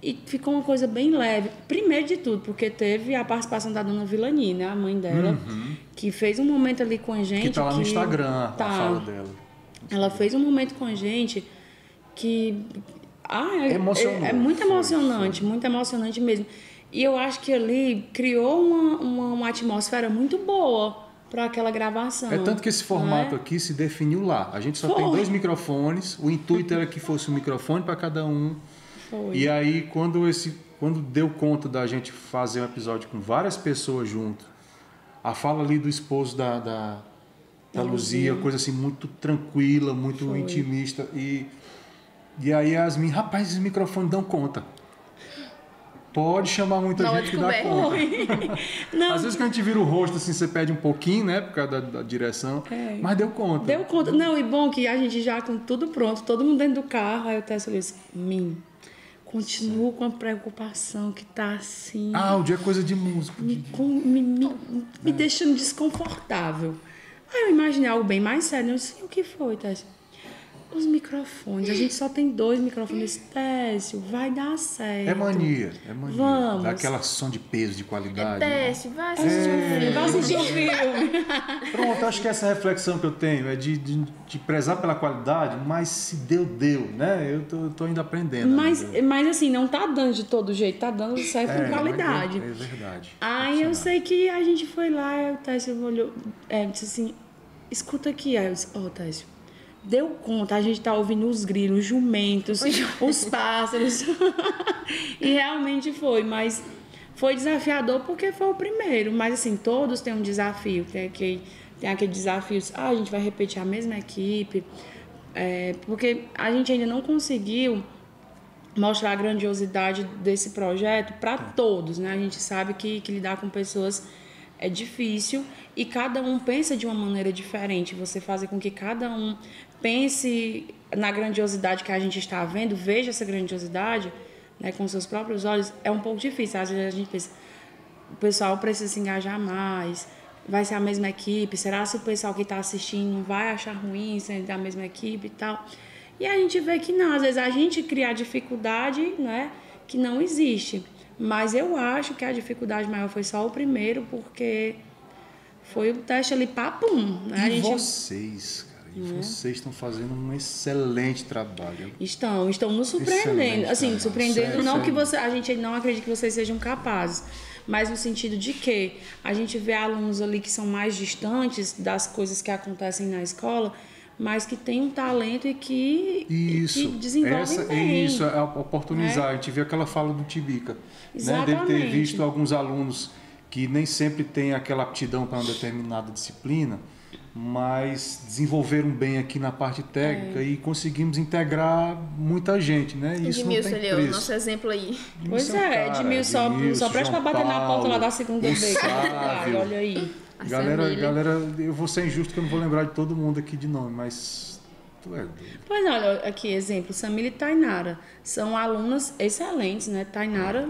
e ficou uma coisa bem leve. Primeiro de tudo, porque teve a participação da dona Vilani, né, a mãe dela, que fez um momento ali com a gente. Que tá lá no Instagram, a fala dela. Ela fez um momento com a gente que emocionou. É muito emocionante, muito emocionante mesmo. E eu acho que ali criou uma atmosfera muito boa para aquela gravação. É tanto que esse formato aqui se definiu lá. A gente só tem 2 microfones. O intuito era que fosse um microfone para cada um. Foi. E aí, quando deu conta da gente fazer um episódio com várias pessoas junto, a fala ali do esposo da Luzia, coisa assim muito tranquila, muito intimista. E aí Yasmin, rapaz, esses microfones dão conta. Pode chamar muita gente que dá conta. Às vezes que a gente vira o rosto, assim, você pede um pouquinho, né? Por causa da direção. Mas deu conta. Deu conta. Não, e bom que a gente já com tudo pronto, todo mundo dentro do carro, aí o Tessio disse, continuo com a preocupação que tá assim. O dia é coisa de música. Me deixando desconfortável. Aí eu imaginei algo bem mais sério. Eu disse, o que foi, Tessio? Os microfones, a gente só tem 2 microfones. Tessio, vai dar certo. É mania. Vamos. Dá aquela som de peso, de qualidade. Tessio, vai assistir um filme. Vai assistir um filme. Pronto, acho que essa reflexão que eu tenho é de prezar pela qualidade, mas se deu, né? Eu tô ainda aprendendo. Mas assim, não tá dando de todo jeito, tá dando certo com qualidade. É verdade. Aí eu sei que a gente foi lá, o Tessio olhou, disse assim, escuta aqui. Aí eu disse, Tessio, deu conta, a gente tá ouvindo os grilos, os jumentos, os pássaros. E realmente foi, mas foi desafiador porque foi o primeiro. Mas assim, todos têm um desafio. Tem aquele desafio, a gente vai repetir a mesma equipe. Porque a gente ainda não conseguiu mostrar a grandiosidade desse projeto para todos, né? A gente sabe que lidar com pessoas é difícil e cada um pensa de uma maneira diferente. Você fazer com que cada um pense na grandiosidade que a gente está vendo, veja essa grandiosidade, né, com seus próprios olhos, é um pouco difícil. Às vezes a gente pensa, o pessoal precisa se engajar mais, vai ser a mesma equipe, será que o pessoal que está assistindo vai achar ruim sendo da mesma equipe e tal? E a gente vê que não, às vezes a gente cria a dificuldade, né, que não existe. Mas eu acho que a dificuldade maior foi só o primeiro, porque foi o teste ali papum. Né? Vocês estão fazendo um excelente trabalho. Estão nos surpreendendo. Assim, surpreendendo, não que a gente não acredita que vocês sejam capazes, mas no sentido de que a gente vê alunos ali que são mais distantes das coisas que acontecem na escola, mas que tem um talento e que desenvolvem bem. Isso, é oportunizar. A gente vê aquela fala do Tibica, né? Dele ter visto alguns alunos que nem sempre têm aquela aptidão para uma determinada disciplina, mas desenvolveram bem aqui na parte técnica e conseguimos integrar muita gente, né? Isso Edmilson, não tem preço. O nosso exemplo aí. Pois é, Edmilson só presta para bater na porta lá da segunda vez. Olha aí. Galera, eu vou ser injusto que eu não vou lembrar de todo mundo aqui de nome, mas tu é doido. Pois olha, aqui, exemplo, Samila e Tainara. São alunas excelentes, né? Tainara,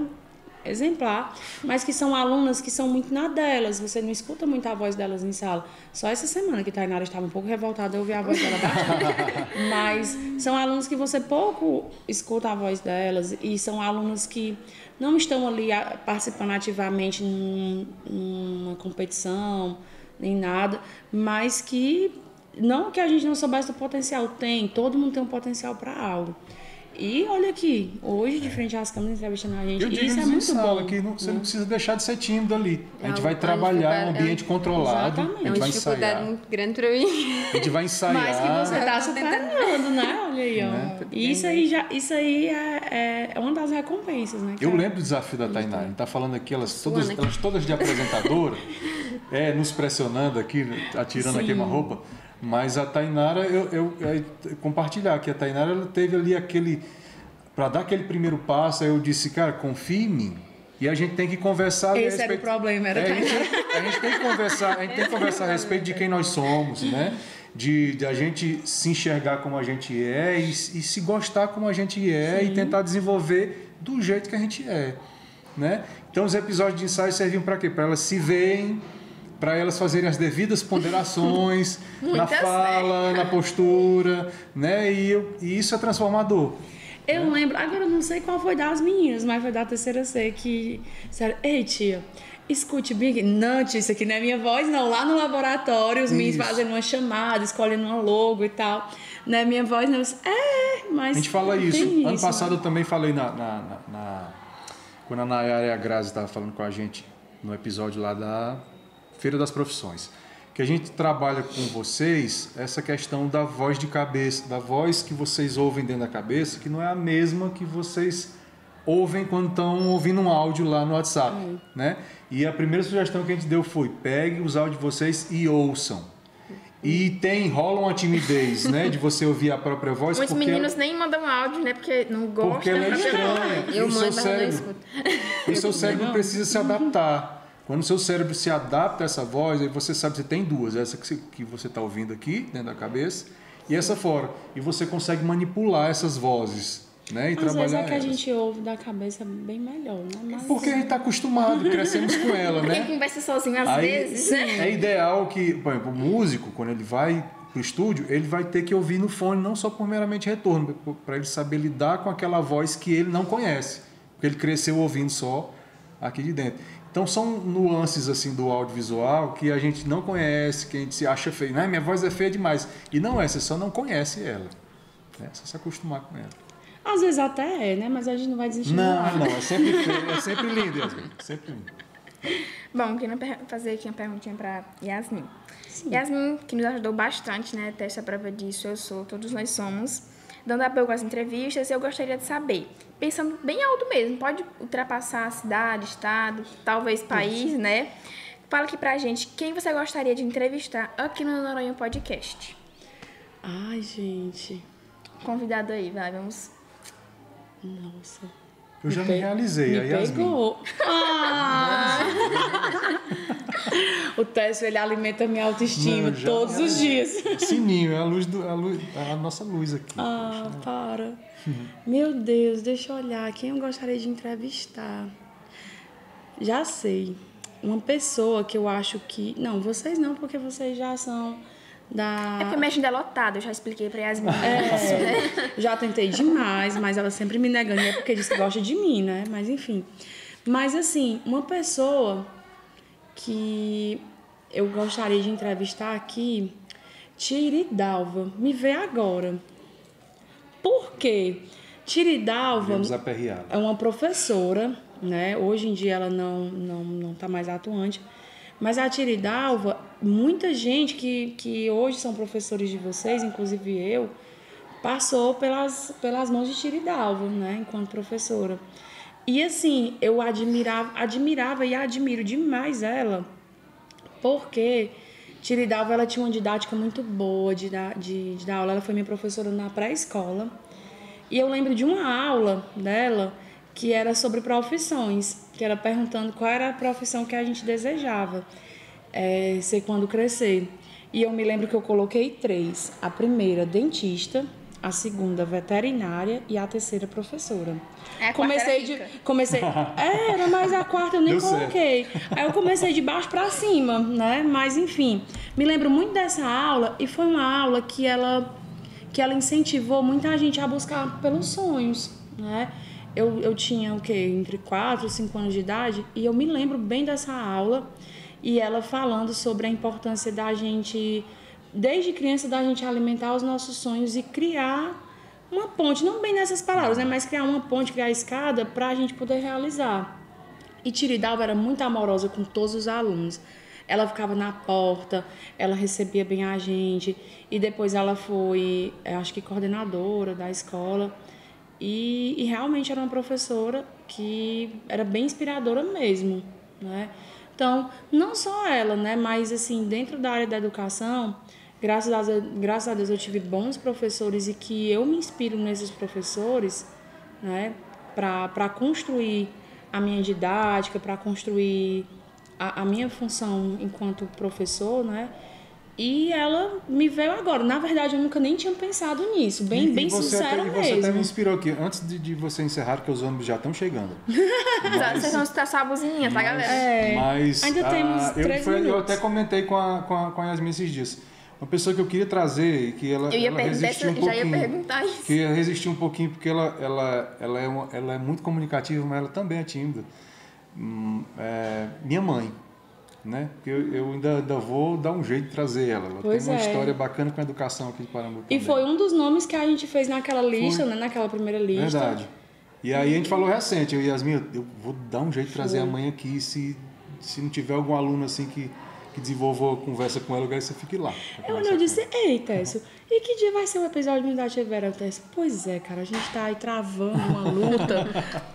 exemplar, mas que são alunas que são muito na delas. Você não escuta muito a voz delas em sala. Só essa semana que Tainara estava um pouco revoltada, eu ouvi a voz dela bastante. Mas são alunos que você pouco escuta a voz delas e são alunos que não estão ali participando ativamente numa competição, nem nada, mas que não que a gente não soubesse do potencial. Todo mundo tem um potencial para algo. E olha aqui, hoje, de frente às câmeras, entrevistando a gente, isso é muito bom. Que você não precisa deixar de ser tímido ali. A gente vai trabalhar em um ambiente controlado. Exatamente. A gente vai dificuldade ensaiar. muito grande para mim. A gente vai ensaiar. Mas que você está superando, né? Olha aí, ó. Né? Isso aí é uma das recompensas, né? Eu lembro do desafio da Tainá. A gente está falando aqui, elas todas de apresentadora, nos pressionando aqui, atirando a queima-roupa. Mas a Tainara, eu compartilhar que a Tainara ela teve ali para dar aquele primeiro passo, aí eu disse, cara, confia em mim. E a gente tem que conversar... Esse era o problema, era a gente tem que conversar a respeito de quem nós somos, né? De a gente se enxergar como a gente é e se gostar como a gente é. Sim. E tentar desenvolver do jeito que a gente é, né? Então os episódios de ensaio serviam para quê? Para elas se verem, para elas fazerem as devidas ponderações na fala, na postura, né? E isso é transformador. Eu lembro, agora eu não sei qual foi das meninas, mas foi da terceira C que disseram, ei tia, escute bem, não tia, isso aqui não é minha voz não, lá no laboratório os meninos fazendo uma chamada, escolhendo uma logo e tal, não é minha voz não, mas... A gente fala isso, ano passado eu também falei quando a Nayara e a Grazi estavam falando com a gente no episódio lá da Feira das Profissões, que a gente trabalha com vocês essa questão da voz de cabeça, da voz que vocês ouvem dentro da cabeça, que não é a mesma que vocês ouvem quando estão ouvindo um áudio lá no WhatsApp, né? E a primeira sugestão que a gente deu foi, pegue os áudios de vocês e ouçam. E rola uma timidez, né? De você ouvir a própria voz. Muitos meninos nem mandam áudio, né? Porque não gostam. Porque ela é estranha. Eu mando, mas não escuto. O seu cérebro precisa se adaptar. Quando o seu cérebro se adapta a essa voz, aí você sabe que você tem duas. Essa que você está ouvindo aqui, dentro da cabeça, e essa fora. E você consegue manipular essas vozes, né? E trabalhar vezes é que elas. a gente ouve da cabeça bem melhor, né? Mas... Porque a gente está acostumado, crescemos com ela, né? Quem conversa sozinho às vezes, né? É ideal que, por exemplo, o músico, quando ele vai para o estúdio, ele vai ter que ouvir no fone, não só por meramente retorno, para ele saber lidar com aquela voz que ele não conhece. Porque ele cresceu ouvindo só aqui de dentro. Então são nuances assim do audiovisual que a gente não conhece, que a gente se acha feio. Minha voz é feia demais. E não é, você só não conhece ela. É só se acostumar com ela. Às vezes até né? Mas a gente não vai desistir. Não, é sempre feio, é sempre lindo, Yasmin. Sempre lindo. Bom, queria fazer aqui uma perguntinha para Yasmin. Sim. Yasmin, que nos ajudou bastante, né? Até essa prova disso, eu sou, todos nós somos. Dando apoio com as entrevistas, eu gostaria de saber, pensando bem alto mesmo, pode ultrapassar a cidade, estado, talvez país, né? Fala aqui pra gente, quem você gostaria de entrevistar aqui no Noronha Podcast? Ai, gente. Convidado aí, vai, vamos. Nossa. Eu já me realizei, a Yasmin. Pegou. O Técio, ele alimenta a minha autoestima todos os dias. Sininho, é a nossa luz aqui. Para. Meu Deus, deixa eu olhar. Quem eu gostaria de entrevistar? Já sei. Uma pessoa que eu acho que... Não, vocês não, porque vocês já são... É porque minha agenda é lotada, eu já expliquei pra Yasmin. Já tentei demais, mas ela sempre me negando. É porque diz que gosta de mim, né? Mas enfim. Mas assim, uma pessoa que eu gostaria de entrevistar aqui, Tiridalva, me vê agora. Por quê? Tiridalva é uma professora, né? Hoje em dia ela não tá mais atuante. Mas a Tiridalva, muita gente que hoje são professores de vocês, inclusive eu, passou pelas mãos de Tiridalva, né, enquanto professora. E assim, eu admirava e admiro demais ela, porque Tiridalva ela tinha uma didática muito boa de dar aula. Ela foi minha professora na pré-escola. E eu lembro de uma aula dela que era sobre profissões, que era perguntando qual era a profissão que a gente desejava ser quando crescer. E eu me lembro que eu coloquei 3. A primeira, dentista, a segunda, veterinária e a terceira, professora. Era, mas a quarta eu nem coloquei. Aí eu comecei de baixo para cima, né? Mas enfim, me lembro muito dessa aula e foi uma aula que ela incentivou muita gente a buscar pelos sonhos, né? Eu tinha, entre 4 e 5 anos de idade, e eu me lembro bem dessa aula, e ela falando sobre a importância da gente, desde criança, da gente alimentar os nossos sonhos e criar uma ponte, não bem nessas palavras, né? Mas criar uma ponte, criar escada para a gente poder realizar. E Tiridalva era muito amorosa com todos os alunos. Ela ficava na porta, ela recebia bem a gente, e depois ela foi, acho que coordenadora da escola, e realmente era uma professora que era bem inspiradora mesmo, né? Então, não só ela, né? Mas assim, dentro da área da educação, graças a Deus eu tive bons professores e que eu me inspiro nesses professores, né? Para construir a minha didática, para construir a minha função enquanto professor, né? E ela me veio agora. Na verdade, eu nunca nem tinha pensado nisso. Bem sincero mesmo. Você até me inspirou aqui. Antes de você encerrar, porque os ônibus já estão chegando. Vocês vão estar sua buzininha, tá, galera? Mas ainda temos 3 minutos. Eu até comentei com a Yasmin esses dias. Uma pessoa que eu queria trazer e que ela resistiu um pouquinho. Já ia perguntar isso. Que resistiu um pouquinho, porque ela é muito comunicativa, mas ela também é tímida. Minha mãe. Né? Porque eu ainda vou dar um jeito de trazer ela. Ela tem uma história bacana com a educação aqui de Pernambuco. E foi um dos nomes que a gente fez naquela lista, né? Naquela primeira lista. Verdade. E aí a gente falou recente, eu e Yasmin, eu vou dar um jeito de trazer a mãe aqui, se não tiver algum aluno assim que desenvolva uma conversa com ela, eu quero que você fique lá. Eu disse, ei, Técio, e que dia vai ser o episódio de Unidade de Verão, Técio? Pois é, cara, a gente tá aí travando uma luta,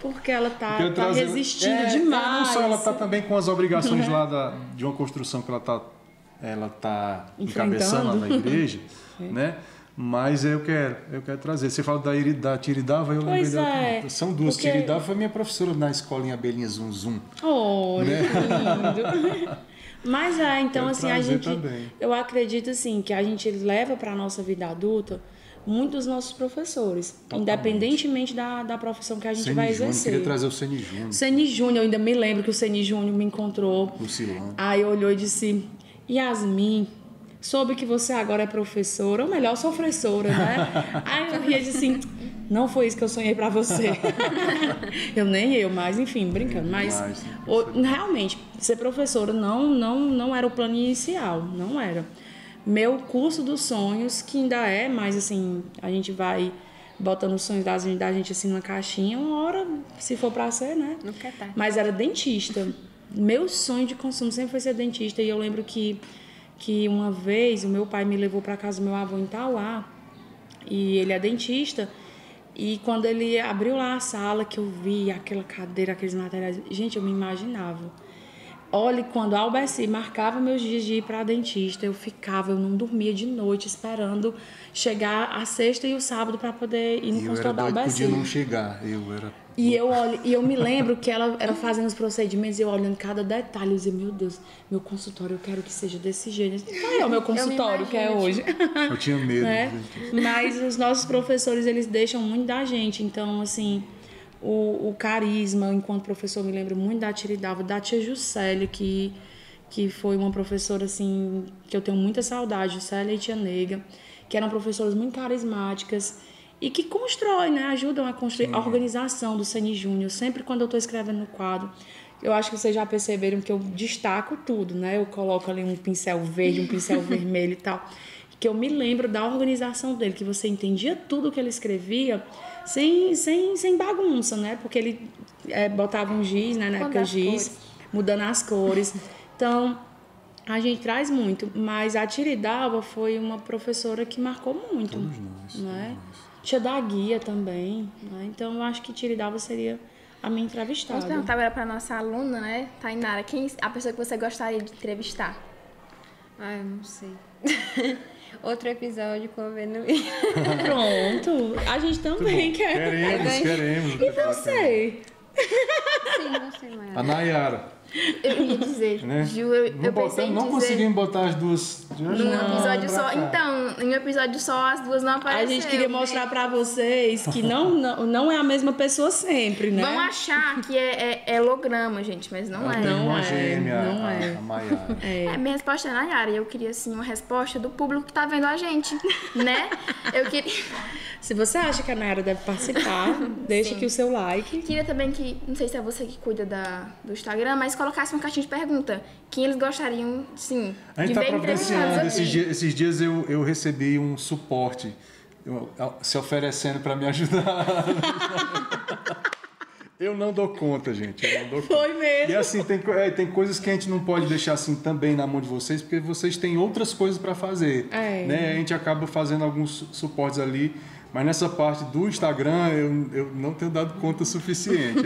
porque ela tá resistindo demais. Não só, ela tá também com as obrigações lá de uma construção que ela tá encabeçando lá na igreja, né? Mas eu quero trazer. Você fala da Tiridalva, eu lembrei dela. São duas. Porque... Tiridalva foi minha professora na escola em Abelhinha Zum Zum. Oh, né? Que lindo! Mas então assim, eu acredito assim, que a gente leva para a nossa vida adulta muitos dos nossos professores, totalmente. Independentemente da profissão que a gente vai exercer. Eu queria trazer o Ceni Júnior. Ceni Júnior, eu ainda me lembro que o Ceni Júnior me encontrou. Lucilano. Aí olhou e disse, Yasmin, soube que você agora é professora, ou melhor, sofressora, né? Aí eu ria e disse assim, não foi isso que eu sonhei pra você. Mas enfim, brincando. Mas realmente, ser professora não era o plano inicial, não era. Meu curso dos sonhos, que ainda é, mas assim, a gente vai botando os sonhos da gente assim numa caixinha, uma hora, se for pra ser, né? Nunca tá. Mas era dentista. Meu sonho de consumo sempre foi ser dentista, e eu lembro que uma vez o meu pai me levou para casa do meu avô em Tauá, e ele é dentista, e quando ele abriu lá a sala, que eu vi aquela cadeira, aqueles materiais, gente, eu me imaginava. Olha, quando a Alberci marcava meus dias de ir para dentista, eu não dormia de noite esperando chegar a sexta e o sábado para poder ir no consultório da Alberci. Podia não chegar, E eu me lembro que ela era fazendo os procedimentos e eu olhando cada detalhe, eu dizia, meu Deus, meu consultório, eu quero que seja desse jeito. É o meu consultório que é hoje. Eu tinha medo. Né? Mas os nossos professores, eles deixam muito da gente. Então, assim, o carisma, enquanto professor, me lembro muito da Tiridalva, da tia Juscelia, que foi uma professora, assim, que eu tenho muita saudade, Juscelia e tia Nega, que eram professoras muito carismáticas, e que constroem, né? Ajudam a construir a organização do Ceni Júnior. Sempre quando eu estou escrevendo no quadro, eu acho que vocês já perceberam que eu destaco tudo, né? Eu coloco ali um pincel verde, um pincel vermelho e tal. Que eu me lembro da organização dele, que você entendia tudo que ele escrevia sem bagunça, né? Porque ele botava um giz, né? Na época giz, mudando as cores. Então, a gente traz muito. Mas a Tiridalva foi uma professora que marcou muito. Todos nós. Né? Tia da Guia também, né? Então eu acho que Tiridalva seria a minha entrevistada. Vamos perguntar agora para nossa aluna, né, Tainara, quem a pessoa que você gostaria de entrevistar? Eu não sei. Outro episódio com a Benuí. Pronto, a gente também quer. Queremos. E você? Sim, você, Mayara. A Nayara. Eu ia dizer, né? Ju, eu pensei em não conseguimos botar as duas. Num episódio só. Então, em um episódio só, as duas não apareceram. A gente queria mostrar pra vocês que não é a mesma pessoa sempre, né? Vão achar que é holograma, gente, mas não é. Não gêmea, não é. A Mayara. Minha resposta é Nayara. E eu queria, assim, uma resposta do público que tá vendo a gente, né? Eu queria... Se você acha que a Nayara deve participar, deixa aqui o seu like. Queria também que, não sei se é você que cuida do Instagram, mas colocasse uma caixinha de pergunta. Quem eles gostariam, sim, a gente de tá ver providenciando. entrevistados aqui. Esses dias eu recebi um suporte se oferecendo para me ajudar. Eu não dou conta, gente. Eu não dou conta. Foi mesmo. E assim, tem coisas que a gente não pode deixar assim também na mão de vocês, porque vocês têm outras coisas para fazer. Né? A gente acaba fazendo alguns suportes ali, mas nessa parte do Instagram eu não tenho dado conta o suficiente.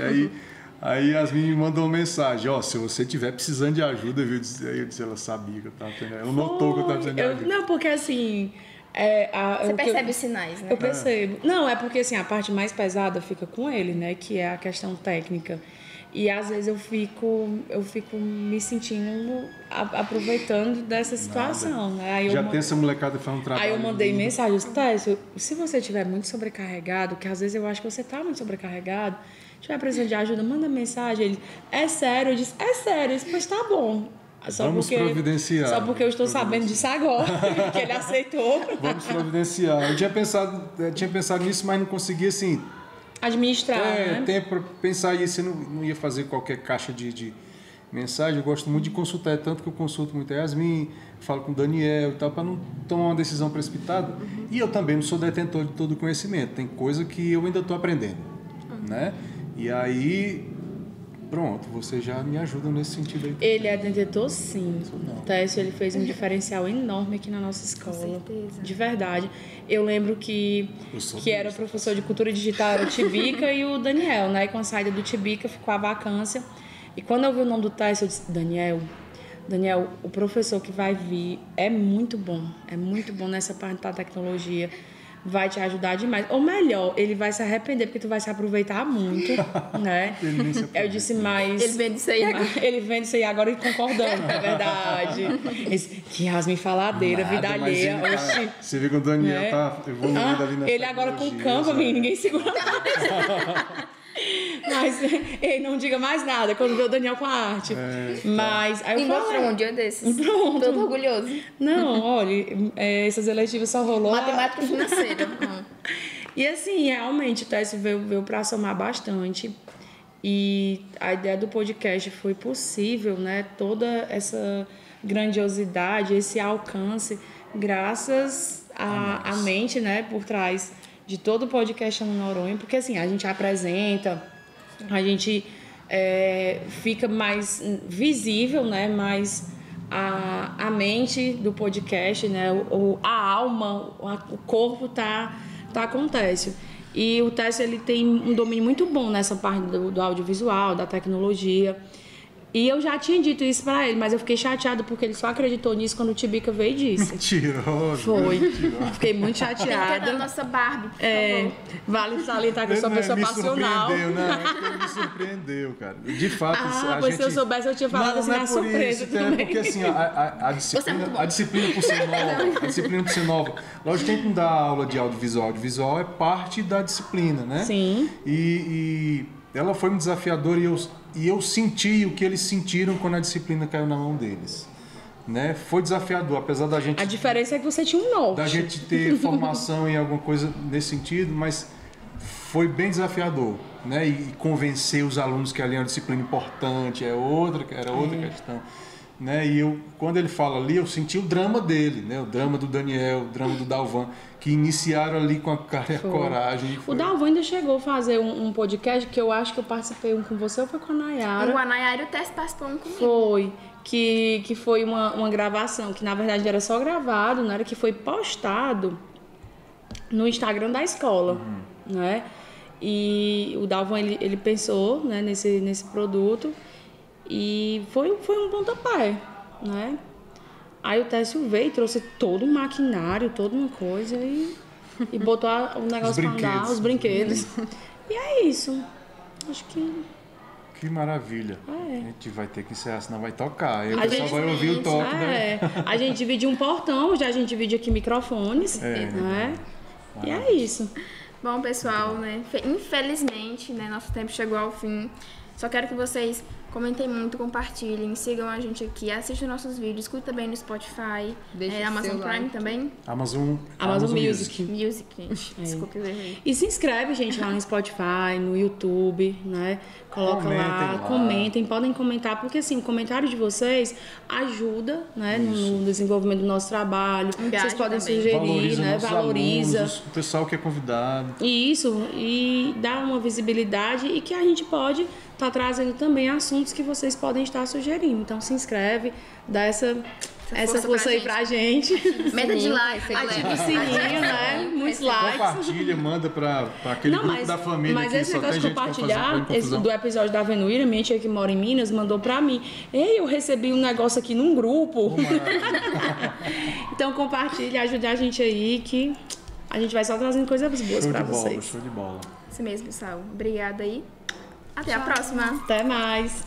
Aí as meninas me mandam uma mensagem, se você estiver precisando de ajuda, viu? Aí eu disse, ela sabia que eu estava precisando. Ela notou que eu estava precisando de ajuda. Não, porque assim... Você percebe os sinais, né? Eu percebo. Não, é porque assim, a parte mais pesada fica com ele, né? Que é a questão técnica. E às vezes eu fico me sentindo, aproveitando dessa situação. Né? Aí tem essa molecada fazendo um trabalho. Aí eu mandei mensagem, Técio, se você estiver muito sobrecarregado, que às vezes eu acho que você está muito sobrecarregado, estiver precisando de ajuda, manda mensagem. Ele, é sério? Eu disse, é sério. Eu disse, pois tá bom. Vamos providenciar. Só porque eu estou sabendo disso agora, que ele aceitou. Vamos providenciar. Eu tinha pensado nisso, mas não conseguia, assim... administrar, né? Tempo para pensar isso. Eu não ia fazer qualquer caixa de mensagem. Eu gosto muito de consultar. É tanto que eu consulto muito a Yasmin, falo com o Daniel e tal, para não tomar uma decisão precipitada. E eu também não sou detentor de todo o conhecimento. Tem coisa que eu ainda estou aprendendo, né? E aí... Pronto, você já me ajuda nesse sentido aí. Ele é detentor, sim. O Técio, ele fez um diferencial enorme aqui na nossa escola. Com certeza. De verdade. Eu lembro que era o professor de cultura digital, era o Tibica e o Daniel, né? E com a saída do Tibica ficou a vacância. E quando eu vi o nome do Técio, eu disse, Daniel, o professor que vai vir é muito bom nessa parte da tecnologia. Vai te ajudar demais. Ou melhor, ele vai se arrepender, porque tu vai se aproveitar muito, né? Eu disse, mas... Ele vende isso aí agora. Ele vende isso aí agora e concordando, é verdade. Que Yasmin faladeira, vida alheia. Você vê que o Daniel tá evoluindo ali na ele agora com Canva, ninguém segura. Mas ele não diga mais nada quando vê o Daniel com a arte. Mas aí eu mostrou um dia desses. Pronto. Todo orgulhoso. Não, olha, essas eletivas só rolou. Matemática financeira. E assim, realmente o Técio veio para somar bastante. E a ideia do podcast foi possível, né? Toda essa grandiosidade, esse alcance, graças à mente, né? Por trás de todo o podcast no Noronha, porque assim, a gente apresenta, a gente fica mais visível, né? Mas a mente do podcast, né? A alma, o corpo tá com o Técio. E o Técio, ele tem um domínio muito bom nessa parte do audiovisual, da tecnologia. E eu já tinha dito isso pra ele, mas eu fiquei chateada porque ele só acreditou nisso quando o Tibica veio e disse. Mentiroso. Foi. Fiquei muito chateada. Tem que da nossa Barbie, por favor. Vale salientar que eu sou uma pessoa passional. Me surpreendeu, cara. De fato, se eu soubesse, eu tinha falado assim na surpresa também. Porque assim, a disciplina por ser nova, lógico que a gente não dá aula de audiovisual. Audiovisual é parte da disciplina, né? Sim. E ela foi um desafiador e eu senti o que eles sentiram quando a disciplina caiu na mão deles. Né? Foi desafiador, apesar da gente... A diferença é que você tinha um norte. Da gente ter formação em alguma coisa nesse sentido, mas foi bem desafiador. Né? E convencer os alunos que ali é uma disciplina importante, era outra questão. Né? E quando ele fala ali, eu senti o drama dele, né? O drama do Daniel, o drama do Dalvan, que iniciaram ali com a cara e a coragem. O Dalvan ainda chegou a fazer um podcast que eu acho que eu participei com você ou foi com a Nayara? Com a Nayara e o Tess participou comigo. Foi. Que foi uma gravação, que na verdade era só gravado, não era, que foi postado no Instagram da escola, né? E o Dalvan, ele pensou, né, nesse produto e foi um pontapé, né? Aí o Técio veio e trouxe todo um maquinário, toda uma coisa e botou o negócio para andar, os brinquedos. E é isso. Acho que... Que maravilha. A gente vai ter que encerrar, senão vai tocar. Aí o pessoal vai ouvir o toque, né? A gente divide um portão, já a gente divide aqui microfones, né? E é isso. Bom, pessoal, né? Infelizmente, né, nosso tempo chegou ao fim. Só quero que vocês comentem muito, compartilhem, sigam a gente aqui, assistam nossos vídeos, escutem também no Spotify, Amazon Prime like. Também. Amazon Music. Desculpa, eu errei. E se inscreve, gente, lá no Spotify, no YouTube, né? Coloca lá, comentem, podem comentar, porque assim, o comentário de vocês ajuda, né, no desenvolvimento do nosso trabalho. Vocês podem sugerir, valoriza, né? Valoriza alunos, o pessoal que é convidado. Isso, e dá uma visibilidade e que a gente pode estar trazendo também assuntos que vocês podem estar sugerindo. Então se inscreve, dá essa força aí pra gente. Meta de like, ativa o sininho, né? Muitos likes. Compartilha, manda pra aquele grupo da família. Mas esse negócio de compartilhar, do episódio da Avenuíra, minha tia que mora em Minas, mandou pra mim. Ei, eu recebi um negócio aqui num grupo. Então compartilha, ajude a gente aí, que a gente vai só trazendo coisas boas pra vocês. Show de bola. Isso mesmo, pessoal. Obrigada aí. Até a próxima. Até mais.